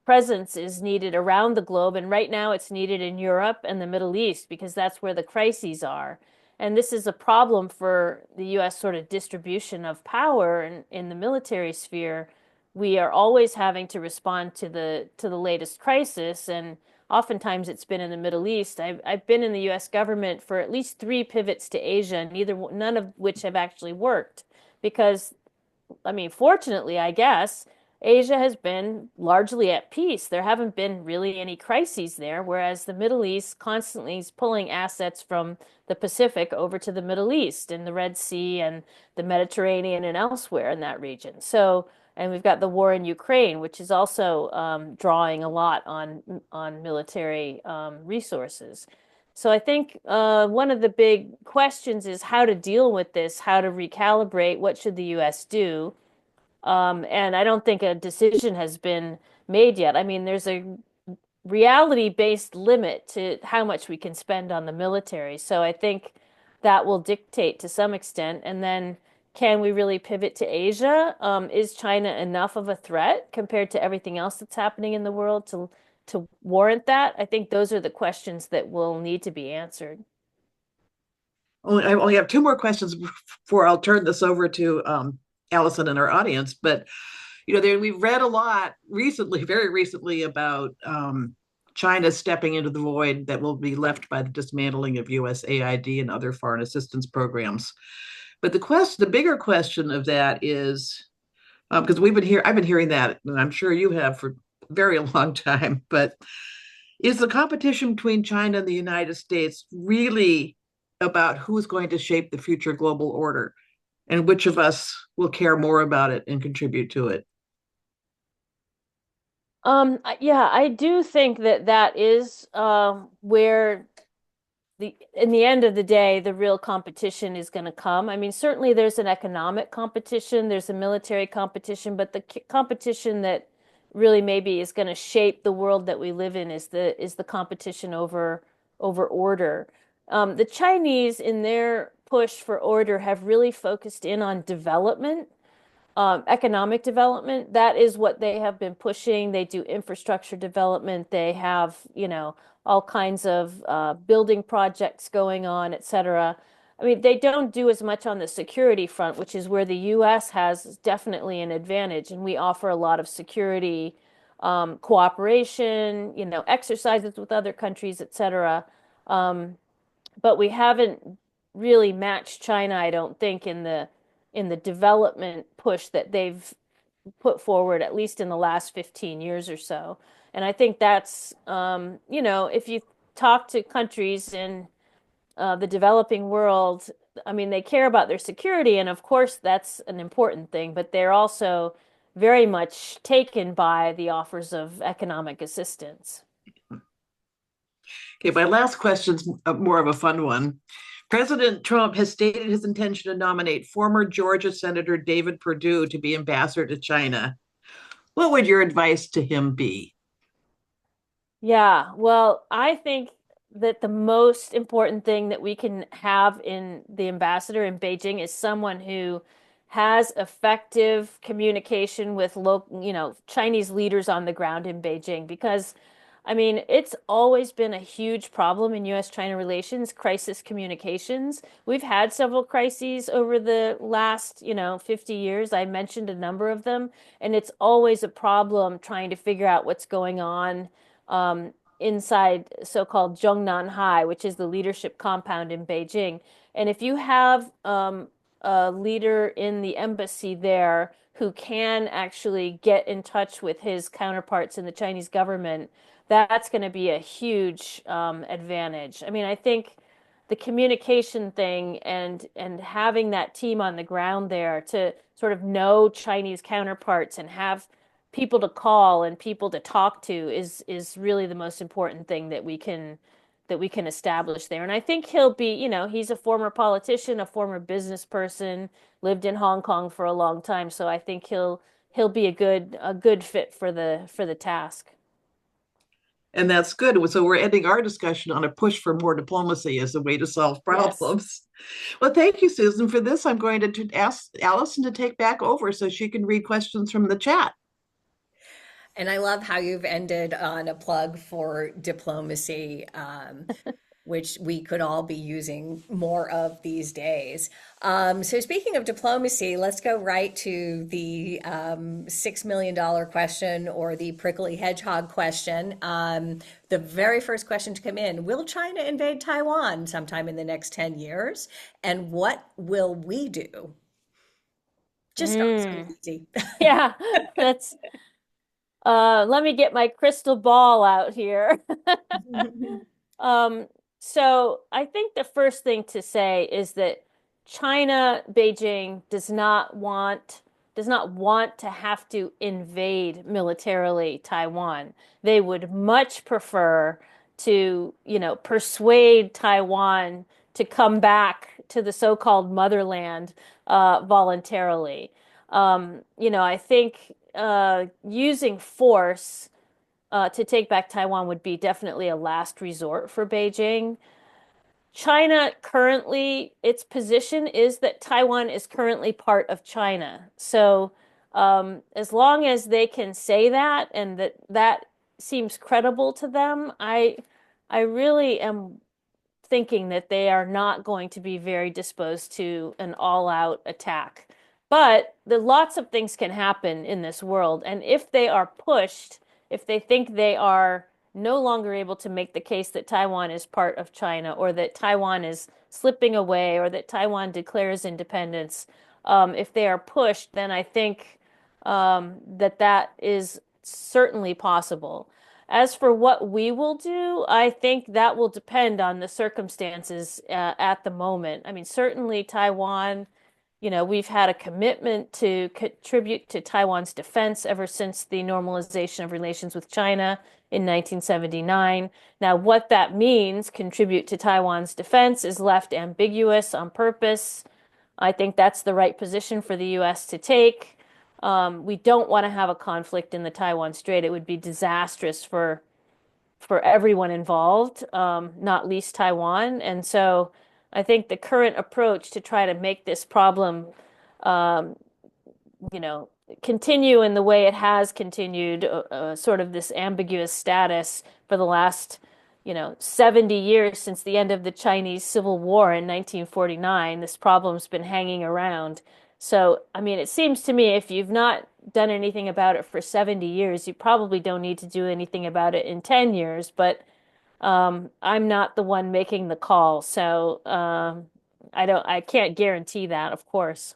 S3: presence is needed around the globe. And right now it's needed in Europe and the Middle East because that's where the crises are. And this is a problem for the US sort of distribution of power in the military sphere. We are always having to respond to the latest crisis, and oftentimes it's been in the Middle East. I've been in the US government for at least three pivots to Asia, none of which have actually worked because I mean, fortunately, I guess, Asia has been largely at peace. There haven't been really any crises there, whereas the Middle East constantly is pulling assets from the Pacific over to the Middle East and the Red Sea and the Mediterranean and elsewhere in that region. So, and we've got the war in Ukraine, which is also drawing a lot on military resources. So I think one of the big questions is how to deal with this, how to recalibrate, what should the U.S. do? And I don't think a decision has been made yet. I mean, there's a reality-based limit to how much we can spend on the military. So I think that will dictate to some extent. And then can we really pivot to Asia? Is China enough of a threat compared to everything else that's happening in the world to warrant that? I think those are the questions that will need to be answered.
S2: I only have two more questions before I'll turn this over to Allison and our audience. But we've read a lot recently, very recently, about China stepping into the void that will be left by the dismantling of USAID and other foreign assistance programs. But the bigger question of that is because I've been hearing that, and I'm sure you have for a very long time. But is the competition between China and the United States really about who's going to shape the future global order, and which of us will care more about it and contribute to it?
S3: Yeah, I do think that that is where in the end of the day, the real competition is going to come. I mean, certainly there's an economic competition, there's a military competition, but the competition that really maybe is going to shape the world that we live in is the competition over order. The Chinese, in their push for order, have really focused in on development, economic development. That is what they have been pushing. They do infrastructure development. They have, all kinds of building projects going on, et cetera. I mean, they don't do as much on the security front, which is where the U.S. has definitely an advantage, and we offer a lot of security cooperation, exercises with other countries, et cetera. But we haven't really matched China, I don't think, in the development push that they've put forward, at least in the last 15 years or so. And I think that's, if you talk to countries in the developing world, I mean, they care about their security, and of course, that's an important thing, but they're also very much taken by the offers of economic assistance.
S2: Okay, my last question's more of a fun one. President Trump has stated his intention to nominate former Georgia Senator David Perdue to be ambassador to China. What would your advice to him be?
S3: Yeah, well, I think that the most important thing that we can have in the ambassador in Beijing is someone who has effective communication with local, Chinese leaders on the ground in Beijing. Because, I mean, it's always been a huge problem in U.S.-China relations, crisis communications. We've had several crises over the last, 50 years. I mentioned a number of them, and it's always a problem trying to figure out what's going on inside so-called Zhongnan High, which is the leadership compound in Beijing. And if you have a leader in the embassy there who can actually get in touch with his counterparts in the Chinese government, that's going to be a huge advantage. I mean, I think the communication thing and having that team on the ground there to sort of know Chinese counterparts and have people to call and people to talk to is really the most important thing that we can establish there. And I think he'll be, he's a former politician, a former business person, lived in Hong Kong for a long time, so I think he'll be a good fit for the task.
S2: And that's good. So we're ending our discussion on a push for more diplomacy as a way to solve
S3: Yes.
S2: problems. Well, thank you, Susan, for this. I'm going to ask Allison to take back over so she can read questions from the chat.
S1: And I love how you've ended on a plug for diplomacy, which we could all be using more of these days. So speaking of diplomacy, let's go right to the $6 million question, or the prickly hedgehog question. The very first question to come in: will China invade Taiwan sometime in the next 10 years? And what will we do? Just start something easy.
S3: Yeah, that's let me get my crystal ball out here. Um, so I think the first thing to say is that China, Beijing does not want to have to invade militarily Taiwan. They would much prefer to, persuade Taiwan to come back to the so-called motherland voluntarily. I think using force to take back Taiwan would be definitely a last resort for Beijing. China currently, its position is that Taiwan is currently part of China. So, as long as they can say that and that seems credible to them, I really am thinking that they are not going to be very disposed to an all-out attack. But lots of things can happen in this world, and if they are pushed, if they think they are no longer able to make the case that Taiwan is part of China, or that Taiwan is slipping away, or that Taiwan declares independence, if they are pushed, then I think that is certainly possible. As for what we will do, I think that will depend on the circumstances at the moment. I mean, certainly Taiwan, we've had a commitment to contribute to Taiwan's defense ever since the normalization of relations with China in 1979. Now, what that means, contribute to Taiwan's defense, is left ambiguous on purpose. I think that's the right position for the U.S. to take. We don't want to have a conflict in the Taiwan Strait. It would be disastrous for everyone involved, not least Taiwan. And so I think the current approach to try to make this problem, um, continue in the way it has continued, sort of this ambiguous status for the last, 70 years since the end of the Chinese Civil War in 1949. This problem's been hanging around. So, I mean, it seems to me if you've not done anything about it for 70 years, you probably don't need to do anything about it in 10 years. But I'm not the one making the call, so I can't guarantee that, of course.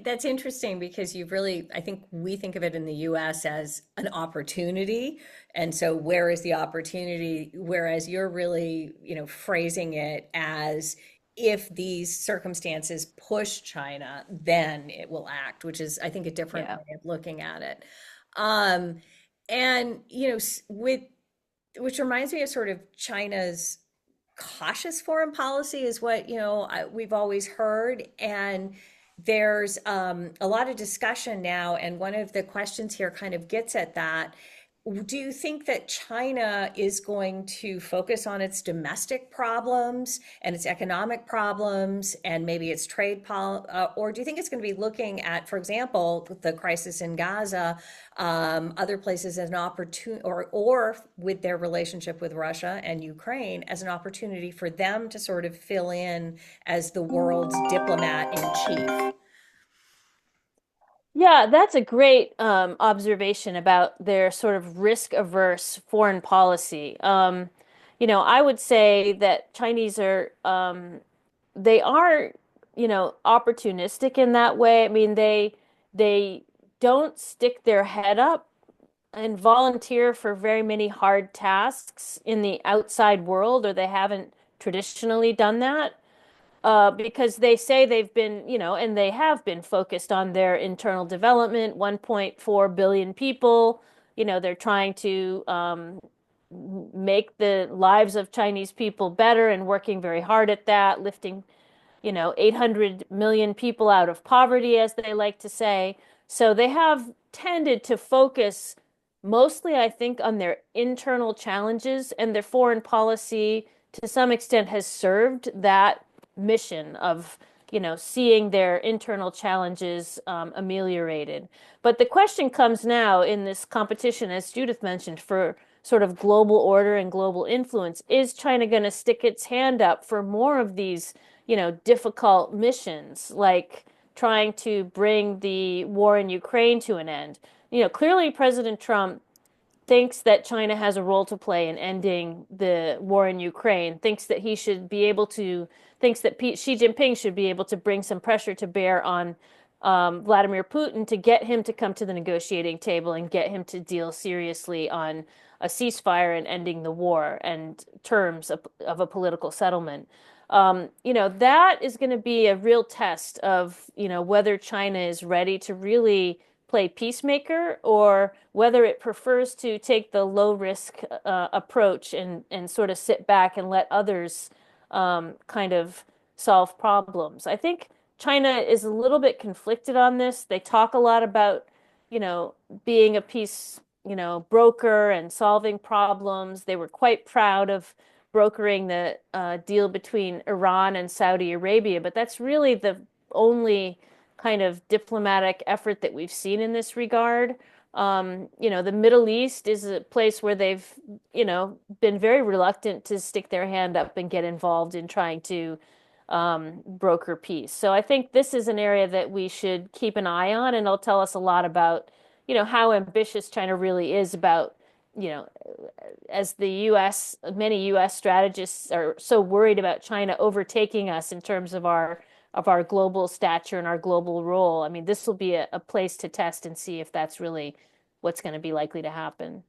S1: That's interesting because I think we think of it in the US as an opportunity. And so where is the opportunity? Whereas you're really, phrasing it as, if these circumstances push China, then it will act, which is, I think, a different
S3: Yeah.
S1: way of looking at it. Um, and, which reminds me of sort of China's cautious foreign policy is what, we've always heard. And there's a lot of discussion now, and one of the questions here kind of gets at that. Do you think that China is going to focus on its domestic problems and its economic problems and maybe its or do you think it's going to be looking at, for example, the crisis in Gaza, other places as an opportunity, or with their relationship with Russia and Ukraine, as an opportunity for them to sort of fill in as the world's diplomat in chief?
S3: Yeah, that's a great observation about their sort of risk-averse foreign policy. I would say that Chinese are they are, opportunistic in that way. I mean, they don't stick their head up and volunteer for very many hard tasks in the outside world, or they haven't traditionally done that because they say they've been, and they have been focused on their internal development, 1.4 billion people. They're trying to make the lives of Chinese people better and working very hard at that, lifting 800 million people out of poverty, as they like to say. So they have tended to focus mostly, I think, on their internal challenges, and their foreign policy to some extent has served that mission of, seeing their internal challenges ameliorated. But the question comes now in this competition, as Judith mentioned, for sort of global order and global influence. Is China going to stick its hand up for more of these, difficult missions, like trying to bring the war in Ukraine to an end? Clearly President Trump thinks that China has a role to play in ending the war in Ukraine, thinks that he should be able to, thinks that Xi Jinping should be able to bring some pressure to bear on Vladimir Putin to get him to come to the negotiating table and get him to deal seriously on a ceasefire and ending the war and terms of a political settlement. That is going to be a real test of, whether China is ready to really play peacemaker or whether it prefers to take the low risk approach and sort of sit back and let others kind of solve problems. I think China is a little bit conflicted on this. They talk a lot about, being a peace, broker and solving problems. They were quite proud of brokering the deal between Iran and Saudi Arabia, but that's really the only kind of diplomatic effort that we've seen in this regard. The Middle East is a place where they've, been very reluctant to stick their hand up and get involved in trying to broker peace. So I think this is an area that we should keep an eye on, and it'll tell us a lot about, how ambitious China really is about, you know, as the US, many US strategists are so worried about China overtaking us in terms of our global stature and our global role. I mean, this will be a place to test and see if that's really what's going to be likely to happen.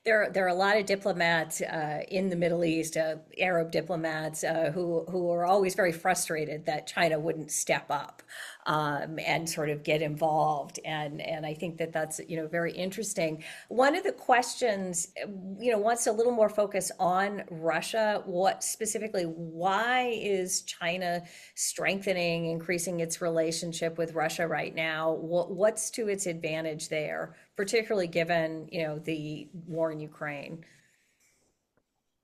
S1: There are a lot of diplomats in the Middle East, Arab diplomats, who are always very frustrated that China wouldn't step up and sort of get involved. And I think that that's, very interesting. One of the questions, wants a little more focus on Russia. What specifically, why is China strengthening, increasing its relationship with Russia right now? What's to its advantage there, particularly given, the war in Ukraine?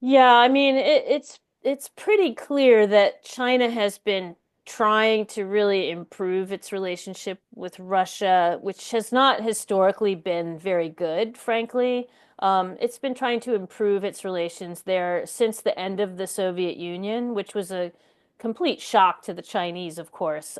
S3: Yeah, I mean, it's pretty clear that China has been trying to really improve its relationship with Russia, which has not historically been very good, frankly. It's been trying to improve its relations there since the end of the Soviet Union, which was a complete shock to the Chinese, of course.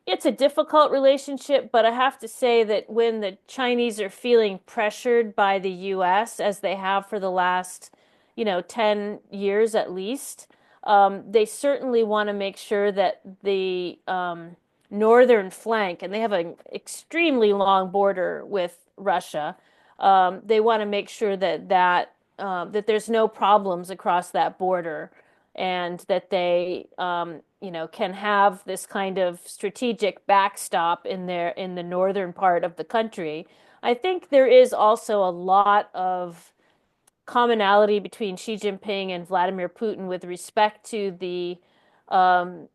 S3: It's a difficult relationship, but I have to say that when the Chinese are feeling pressured by the US, as they have for the last, 10 years at least, they certainly want to make sure that the northern flank, and they have an extremely long border with Russia, they want to make sure that there's no problems across that border and that they can have this kind of strategic backstop in the northern part of the country. I think there is also a lot of commonality between Xi Jinping and Vladimir Putin with respect to the um,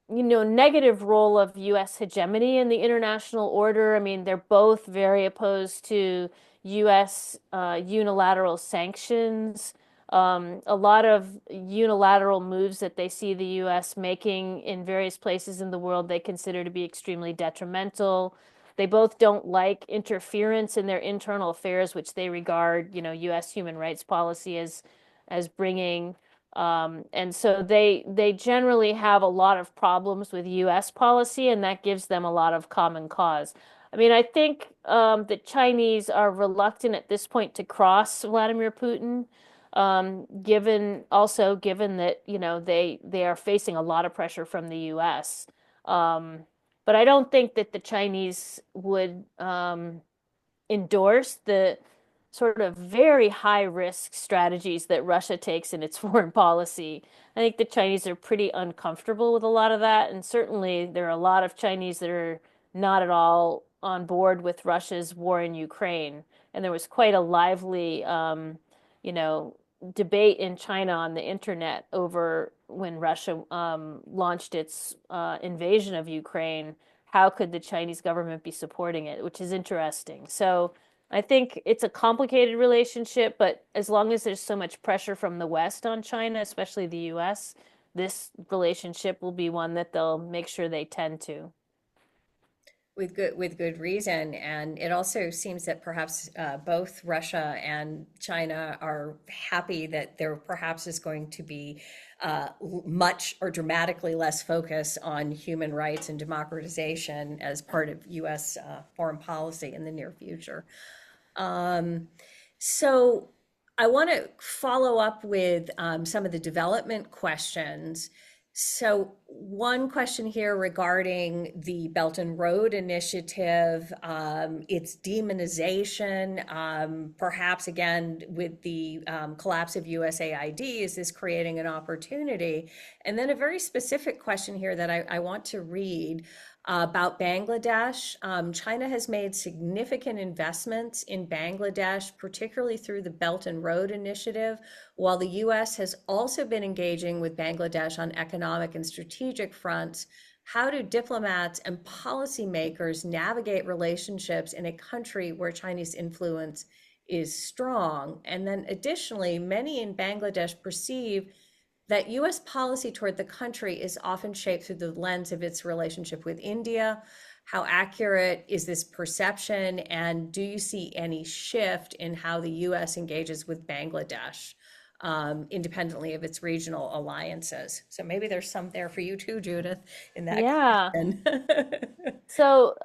S3: negative role of U.S. hegemony in the international order. I mean, they're both very opposed to U.S. Unilateral sanctions. A lot of unilateral moves that they see the U.S. making in various places in the world they consider to be extremely detrimental. They both don't like interference in their internal affairs, which they regard, U.S. human rights policy as bringing And so they generally have a lot of problems with U.S. policy, and that gives them a lot of common cause. I mean, I think the Chinese are reluctant at this point to cross Vladimir Putin, given that, they are facing a lot of pressure from the U.S. Um, but I don't think that the Chinese would endorse the sort of very high risk strategies that Russia takes in its foreign policy. I think the Chinese are pretty uncomfortable with a lot of that, and certainly there are a lot of Chinese that are not at all on board with Russia's war in Ukraine. And there was quite a lively, you know, debate in China on the internet over when Russia launched its invasion of Ukraine. How could the Chinese government be supporting it? Which is interesting. So I think it's a complicated relationship, but as long as there's so much pressure from the West on China, especially the US, this relationship will be one that they'll make sure they tend to.
S1: With good reason. And it also seems that perhaps both Russia and China are happy that there perhaps is going to be much or dramatically less focus on human rights and democratization as part of U.S. Foreign policy in the near future. So I want to follow up with some of the development questions. So one question here regarding the Belt and Road Initiative, its demonization, perhaps again with the collapse of USAID, is this creating an opportunity? And then a very specific question here that I want to read about Bangladesh. China has made significant investments in Bangladesh, particularly through the Belt and Road Initiative, while the US has also been engaging with Bangladesh on economic and strategic fronts. How do diplomats and policymakers navigate relationships in a country where Chinese influence is strong? And then additionally, many in Bangladesh perceive that US policy toward the country is often shaped through the lens of its relationship with India. How accurate is this perception? And do you see any shift in how the US engages with Bangladesh, independently of its regional alliances? So maybe there's some there for you too, Judith, in that
S3: Yeah.
S1: question.
S3: So,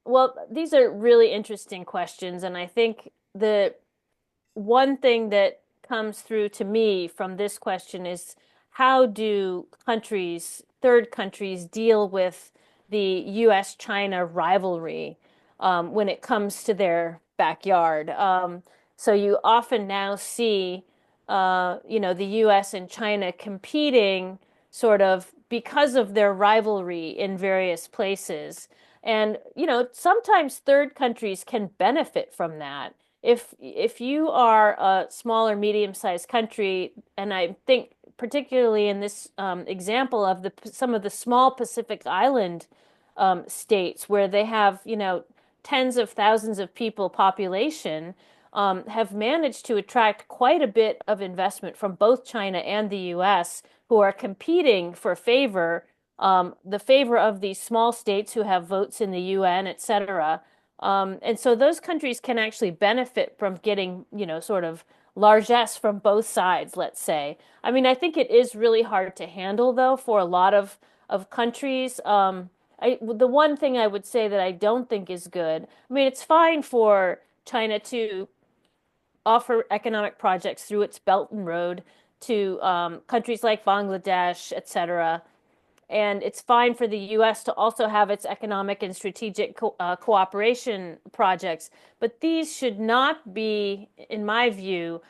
S3: well, these are really interesting questions, and I think the one thing that comes through to me from this question is how do third countries, deal with the US-China rivalry when it comes to their backyard? So you often now see, the US and China competing sort of because of their rivalry in various places. And, sometimes third countries can benefit from that. If you are a small or medium-sized country, and I think particularly in this example of some of the small Pacific Island states where they have, tens of thousands of people population, have managed to attract quite a bit of investment from both China and the US, who are competing for the favor of these small states who have votes in the UN, et cetera. And so those countries can actually benefit from getting, sort of largesse from both sides, let's say. I mean, I think it is really hard to handle, though, for a lot of countries. The one thing I would say that I don't think is good, I mean, it's fine for China to offer economic projects through its Belt and Road to countries like Bangladesh, et cetera. And it's fine for the US to also have its economic and strategic cooperation projects. But these should not be, in my view,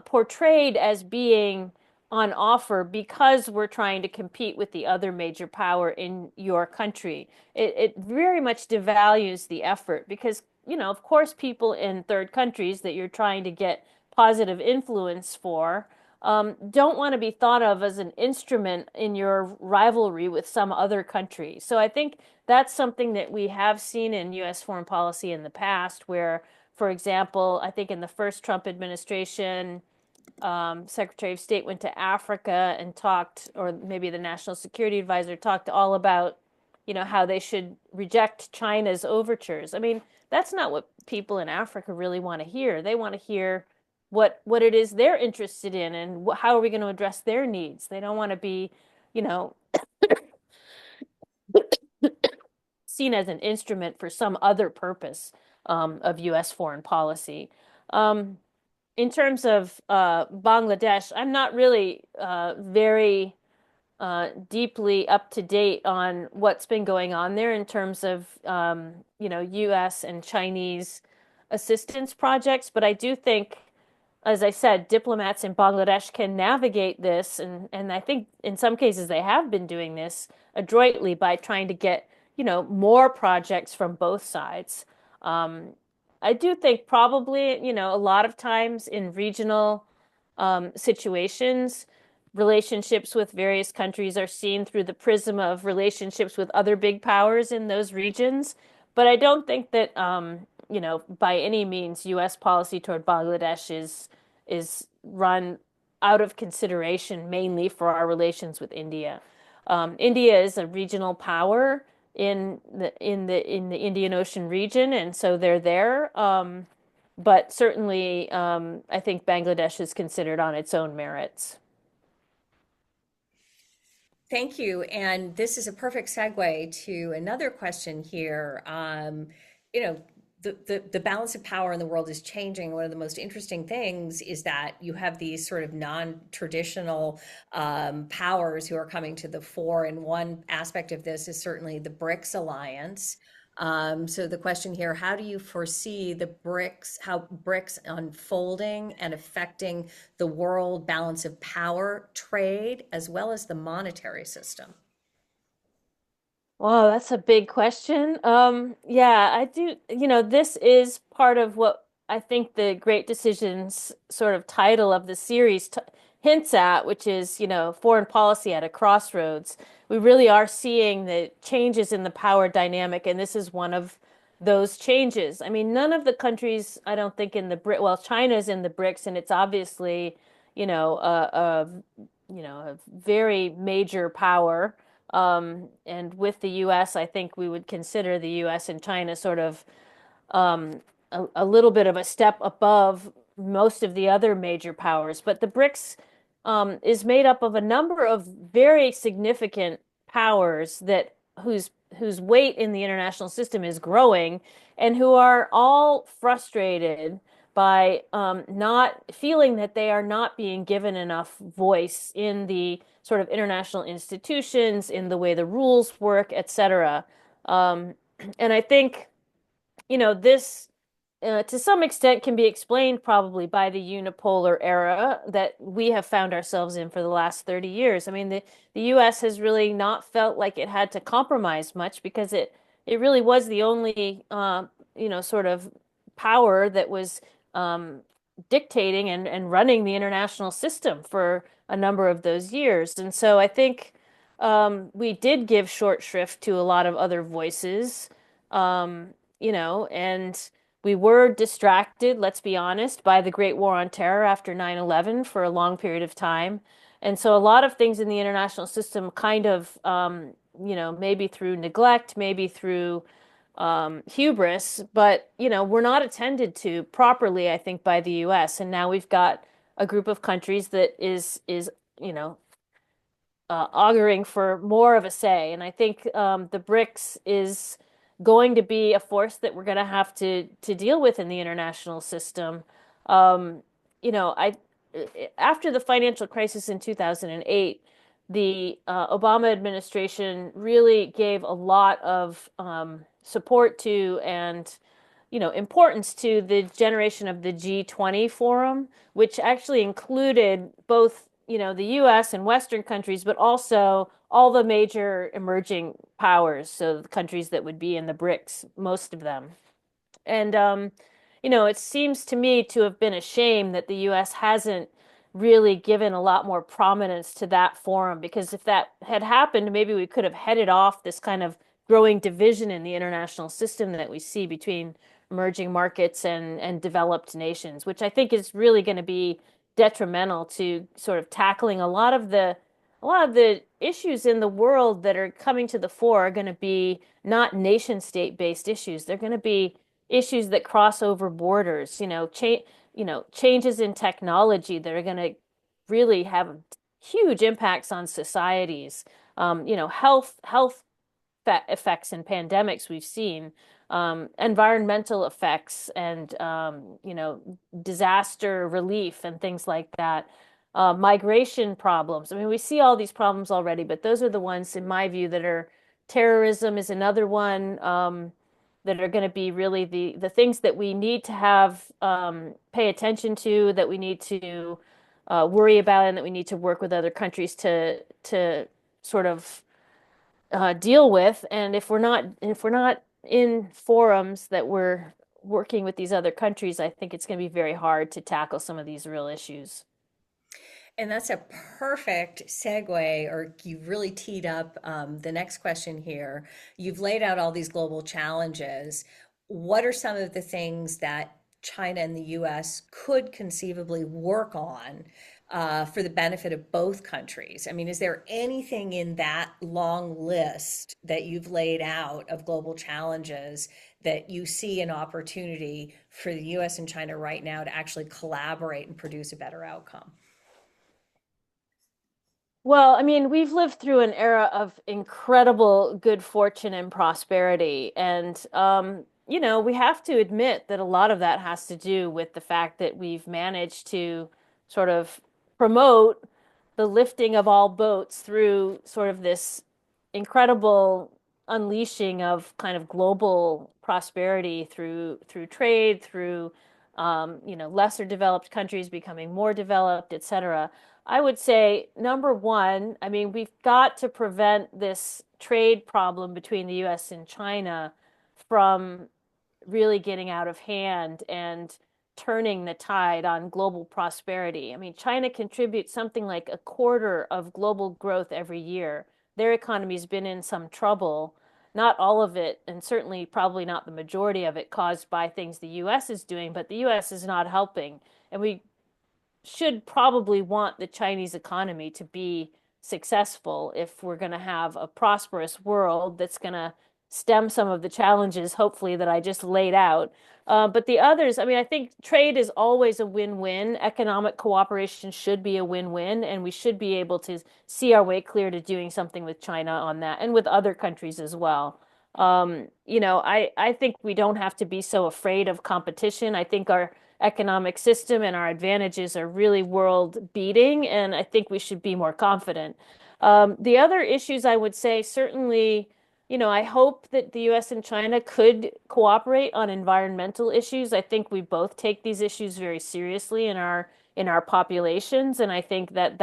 S3: portrayed as being on offer because we're trying to compete with the other major power in your country. It very much devalues the effort because, of course, people in third countries that you're trying to get positive influence for don't want to be thought of as an instrument in your rivalry with some other country. So I think that's something that we have seen in U.S. foreign policy in the past, where, for example, I think in the first Trump administration, Secretary of State went to Africa and talked, or maybe the National Security Advisor talked all about, how they should reject China's overtures. I mean, that's not what people in Africa really want to hear. They want to hear what it is they're interested in and how are we going to address their needs. They don't want to be, you know, seen as an instrument for some other purpose of U.S. foreign policy. Um, in terms of Bangladesh, I'm not really very deeply up to date on what's been going on there in terms of U.S. and Chinese assistance projects, but I do think, as I said, diplomats in Bangladesh can navigate this, and I think in some cases they have been doing this adroitly by trying to get, more projects from both sides. Um, I do think probably, a lot of times in regional situations, relationships with various countries are seen through the prism of relationships with other big powers in those regions. But I don't think that, by any means, U.S. policy toward Bangladesh is run out of consideration mainly for our relations with India. India is a regional power in the Indian Ocean region, and so they're there. But certainly, I think Bangladesh is considered on its own merits.
S1: Thank you. And this is a perfect segue to another question here. You know, the balance of power in the world is changing. One of the most interesting things is that you have these sort of non-traditional powers who are coming to the fore. And one aspect of this is certainly the BRICS alliance. So the question here, how do you foresee how BRICS unfolding and affecting the world balance of power, trade, as well as the monetary system?
S3: Wow, that's a big question. Yeah, I do, this is part of what I think the Great Decisions sort of title of the series t hints at, which is, foreign policy at a crossroads. We really are seeing the changes in the power dynamic, and this is one of those changes. I mean, none of the countries, I don't think in the well, China's in the BRICS, and it's obviously, a very major power. And with the US, I think we would consider the US and China sort of a little bit of a step above most of the other major powers. But the BRICS is made up of a number of very significant powers that whose weight in the international system is growing and who are all frustrated by not feeling that they are not being given enough voice in the sort of international institutions, in the way the rules work, etc. Um, and I think, this to some extent can be explained probably by the unipolar era that we have found ourselves in for the last 30 years. I mean, the US has really not felt like it had to compromise much because it really was the only sort of power that was dictating and running the international system for a number of those years. And so I think we did give short shrift to a lot of other voices, and we were distracted, let's be honest, by the Great War on Terror after 9/11 for a long period of time. And so a lot of things in the international system kind of, maybe through neglect, maybe through hubris, but we're not attended to properly, I think, by the US. And now we've got a group of countries that is auguring for more of a say. And I think the BRICS is going to be a force that we're going to have to deal with in the international system. Um, I after the financial crisis in 2008, the Obama administration really gave a lot of support to and importance to the generation of the G20 forum, which actually included both, the US and Western countries, but also all the major emerging powers, so the countries that would be in the BRICS, most of them. And it seems to me to have been a shame that the US hasn't really given a lot more prominence to that forum, because if that had happened, maybe we could have headed off this kind of growing division in the international system that we see between emerging markets and developed nations, which I think is really going to be detrimental to sort of tackling a lot of the issues in the world that are coming to the fore are going to be not nation state based issues. They're going to be issues that cross over borders, changes in technology that are going to really have huge impacts on societies. Health effects and pandemics we've seen, environmental effects, and disaster relief and things like that. Migration problems. I mean, we see all these problems already, but those are the ones, in my view, that are terrorism is another one, that are going to be really the things that we need to have pay attention to, that we need to worry about, and that we need to work with other countries to sort of deal with. And if we're not in forums that we're working with these other countries, I think it's going to be very hard to tackle some of these real issues.
S1: And that's a perfect segue, or you've really teed up the next question here. You've laid out all these global challenges. What are some of the things that China and the US could conceivably work on for the benefit of both countries? I mean, is there anything in that long list that you've laid out of global challenges that you see an opportunity for the US and China right now to actually collaborate and produce a better outcome?
S3: Well, I mean, we've lived through an era of incredible good fortune and prosperity. And, we have to admit that a lot of that has to do with the fact that we've managed to sort of promote the lifting of all boats through sort of this incredible unleashing of kind of global prosperity through trade, through lesser developed countries becoming more developed, et cetera. I would say number one, I mean, we've got to prevent this trade problem between the US and China from really getting out of hand and turning the tide on global prosperity. I mean, China contributes something like a quarter of global growth every year. Their economy's been in some trouble. Not all of it, and certainly probably not the majority of it, caused by things the US is doing, but the US is not helping. And we should probably want the Chinese economy to be successful if we're going to have a prosperous world that's going to stem some of the challenges, hopefully, that I just laid out. But the others, I mean, I think trade is always a win-win. Economic cooperation should be a win-win, and we should be able to see our way clear to doing something with China on that and with other countries as well. I think we don't have to be so afraid of competition. I think our economic system and our advantages are really world beating, and I think we should be more confident. The other issues I would say, certainly, I hope that the US and China could cooperate on environmental issues. I think we both take these issues very seriously in our populations, and I think that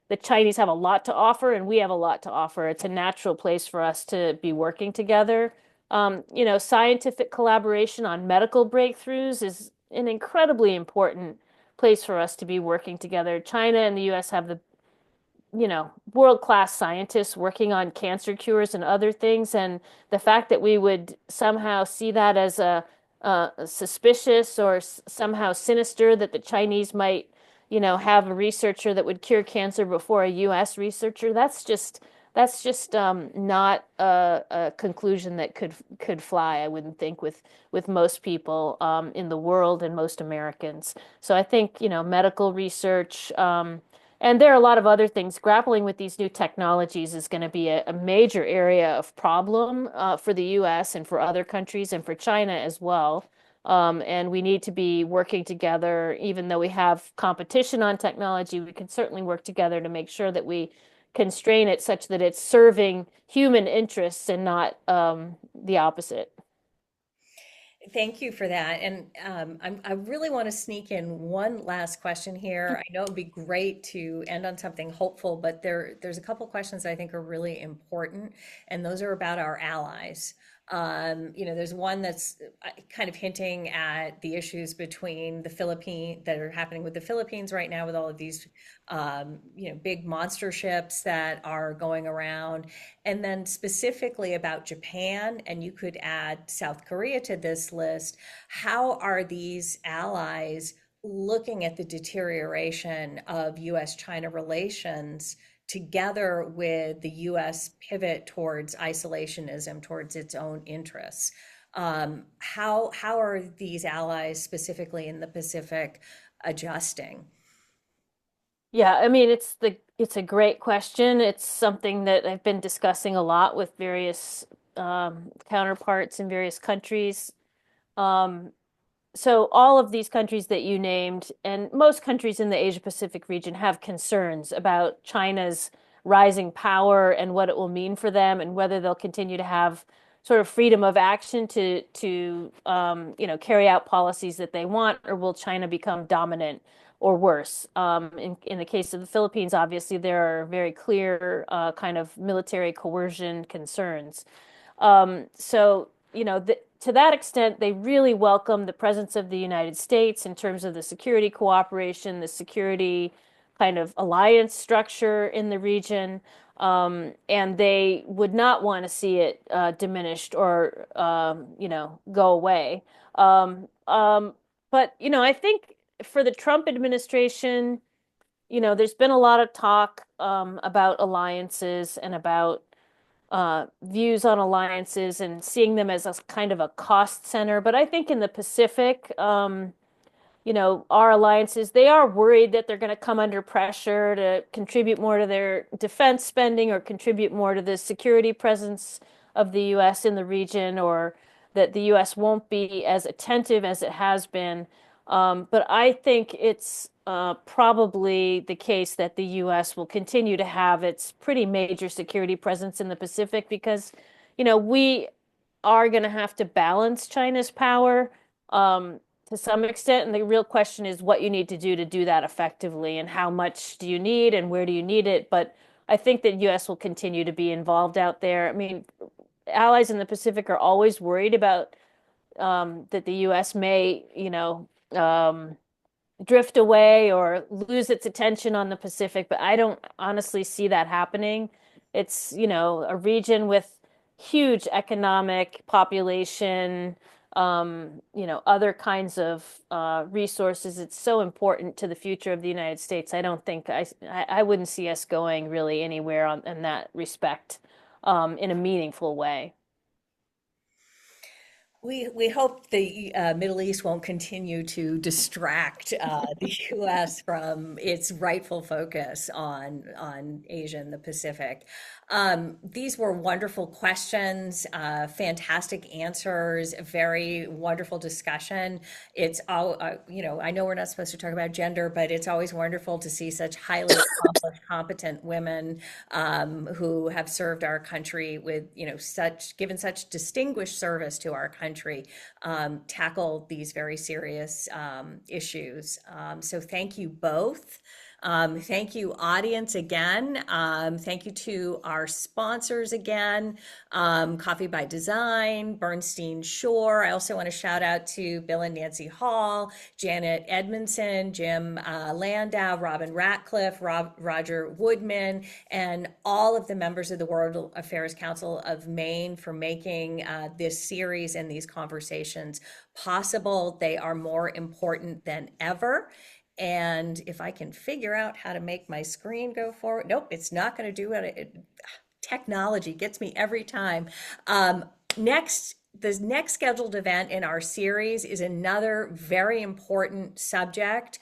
S3: the Chinese have a lot to offer and we have a lot to offer. It's a natural place for us to be working together. Scientific collaboration on medical breakthroughs is an incredibly important place for us to be working together. China and the US have the world-class scientists working on cancer cures and other things. And the fact that we would somehow see that as a suspicious or somehow sinister, that the Chinese might, have a researcher that would cure cancer before a US researcher, that's just not a conclusion that could fly, I wouldn't think, with most people in the world and most Americans. So I think, medical research, and there are a lot of other things. Grappling with these new technologies is going to be a major area of problem for the US and for other countries and for China as well. And we need to be working together, even though we have competition on technology, we can certainly work together to make sure that we constrain it such that it's serving human interests and not the opposite.
S1: Thank you for that. And I really want to sneak in one last question here. I know it'd be great to end on something hopeful, but there's a couple questions I think are really important, and those are about our allies. There's one that's kind of hinting at the issues between the Philippines that are happening with the Philippines right now, with all of these, big monster ships that are going around, and then specifically about Japan, and you could add South Korea to this list. How are these allies looking at the deterioration of US-China relations together with the US pivot towards isolationism, towards its own interests? How are these allies specifically in the Pacific adjusting?
S3: Yeah, I mean, it's a great question. It's something that I've been discussing a lot with various counterparts in various countries. Um, so all of these countries that you named, and most countries in the Asia Pacific region, have concerns about China's rising power and what it will mean for them, and whether they'll continue to have sort of freedom of action to carry out policies that they want, or will China become dominant or worse? In the case of the Philippines, obviously there are very clear kind of military coercion concerns. To that extent, they really welcome the presence of the United States in terms of the security cooperation, the security kind of alliance structure in the region. And they would not want to see it diminished or, go away. Um, um, but I think for the Trump administration, there's been a lot of talk about alliances and about views on alliances and seeing them as a kind of a cost center. But I think in the Pacific, our alliances, they are worried that they're going to come under pressure to contribute more to their defense spending or contribute more to the security presence of the U.S. in the region, or that the U.S. won't be as attentive as it has been. But I think it's probably the case that the U.S. will continue to have its pretty major security presence in the Pacific because, we are going to have to balance China's power to some extent. And the real question is what you need to do that effectively, and how much do you need and where do you need it. But I think that U.S. will continue to be involved out there. I mean, allies in the Pacific are always worried about that the U.S. may, drift away or lose its attention on the Pacific, but I don't honestly see that happening. It's, a region with huge economic population, other kinds of resources. It's so important to the future of the United States. I don't think I wouldn't see us going really anywhere in that respect, in a meaningful way.
S1: We hope the Middle East won't continue to distract the U.S. from its rightful focus on Asia and the Pacific. These were wonderful questions, fantastic answers, very wonderful discussion. It's all, I know we're not supposed to talk about gender, but it's always wonderful to see such highly accomplished, competent women who have served our country with, given such distinguished service to our country, tackle these very serious issues. So thank you both. Thank you, audience, again. Thank you to our sponsors again, Coffee by Design, Bernstein Shore. I also want to shout out to Bill and Nancy Hall, Janet Edmondson, Jim Landau, Robin Ratcliffe, Roger Woodman, and all of the members of the World Affairs Council of Maine for making this series and these conversations possible. They are more important than ever. And if I can figure out how to make my screen go forward, nope, it's not going to do it. Technology gets me every time. The next scheduled event in our series is another very important subject,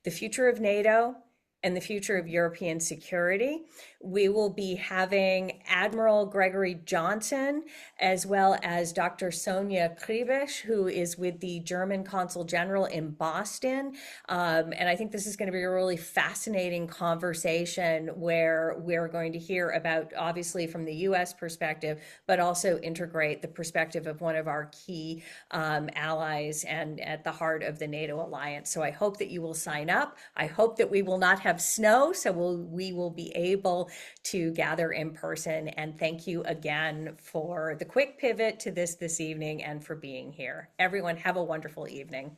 S1: the future of NATO and the future of European security. We will be having Admiral Gregory Johnson, as well as Dr. Sonia Kribisch, who is with the German Consul General in Boston. And I think this is going to be a really fascinating conversation where we're going to hear about, obviously from the US perspective, but also integrate the perspective of one of our key allies and at the heart of the NATO alliance. So I hope that you will sign up. I hope that we will not have snow, so we will be able to gather in person. And thank you again for the quick pivot to this evening and for being here. Everyone, have a wonderful evening.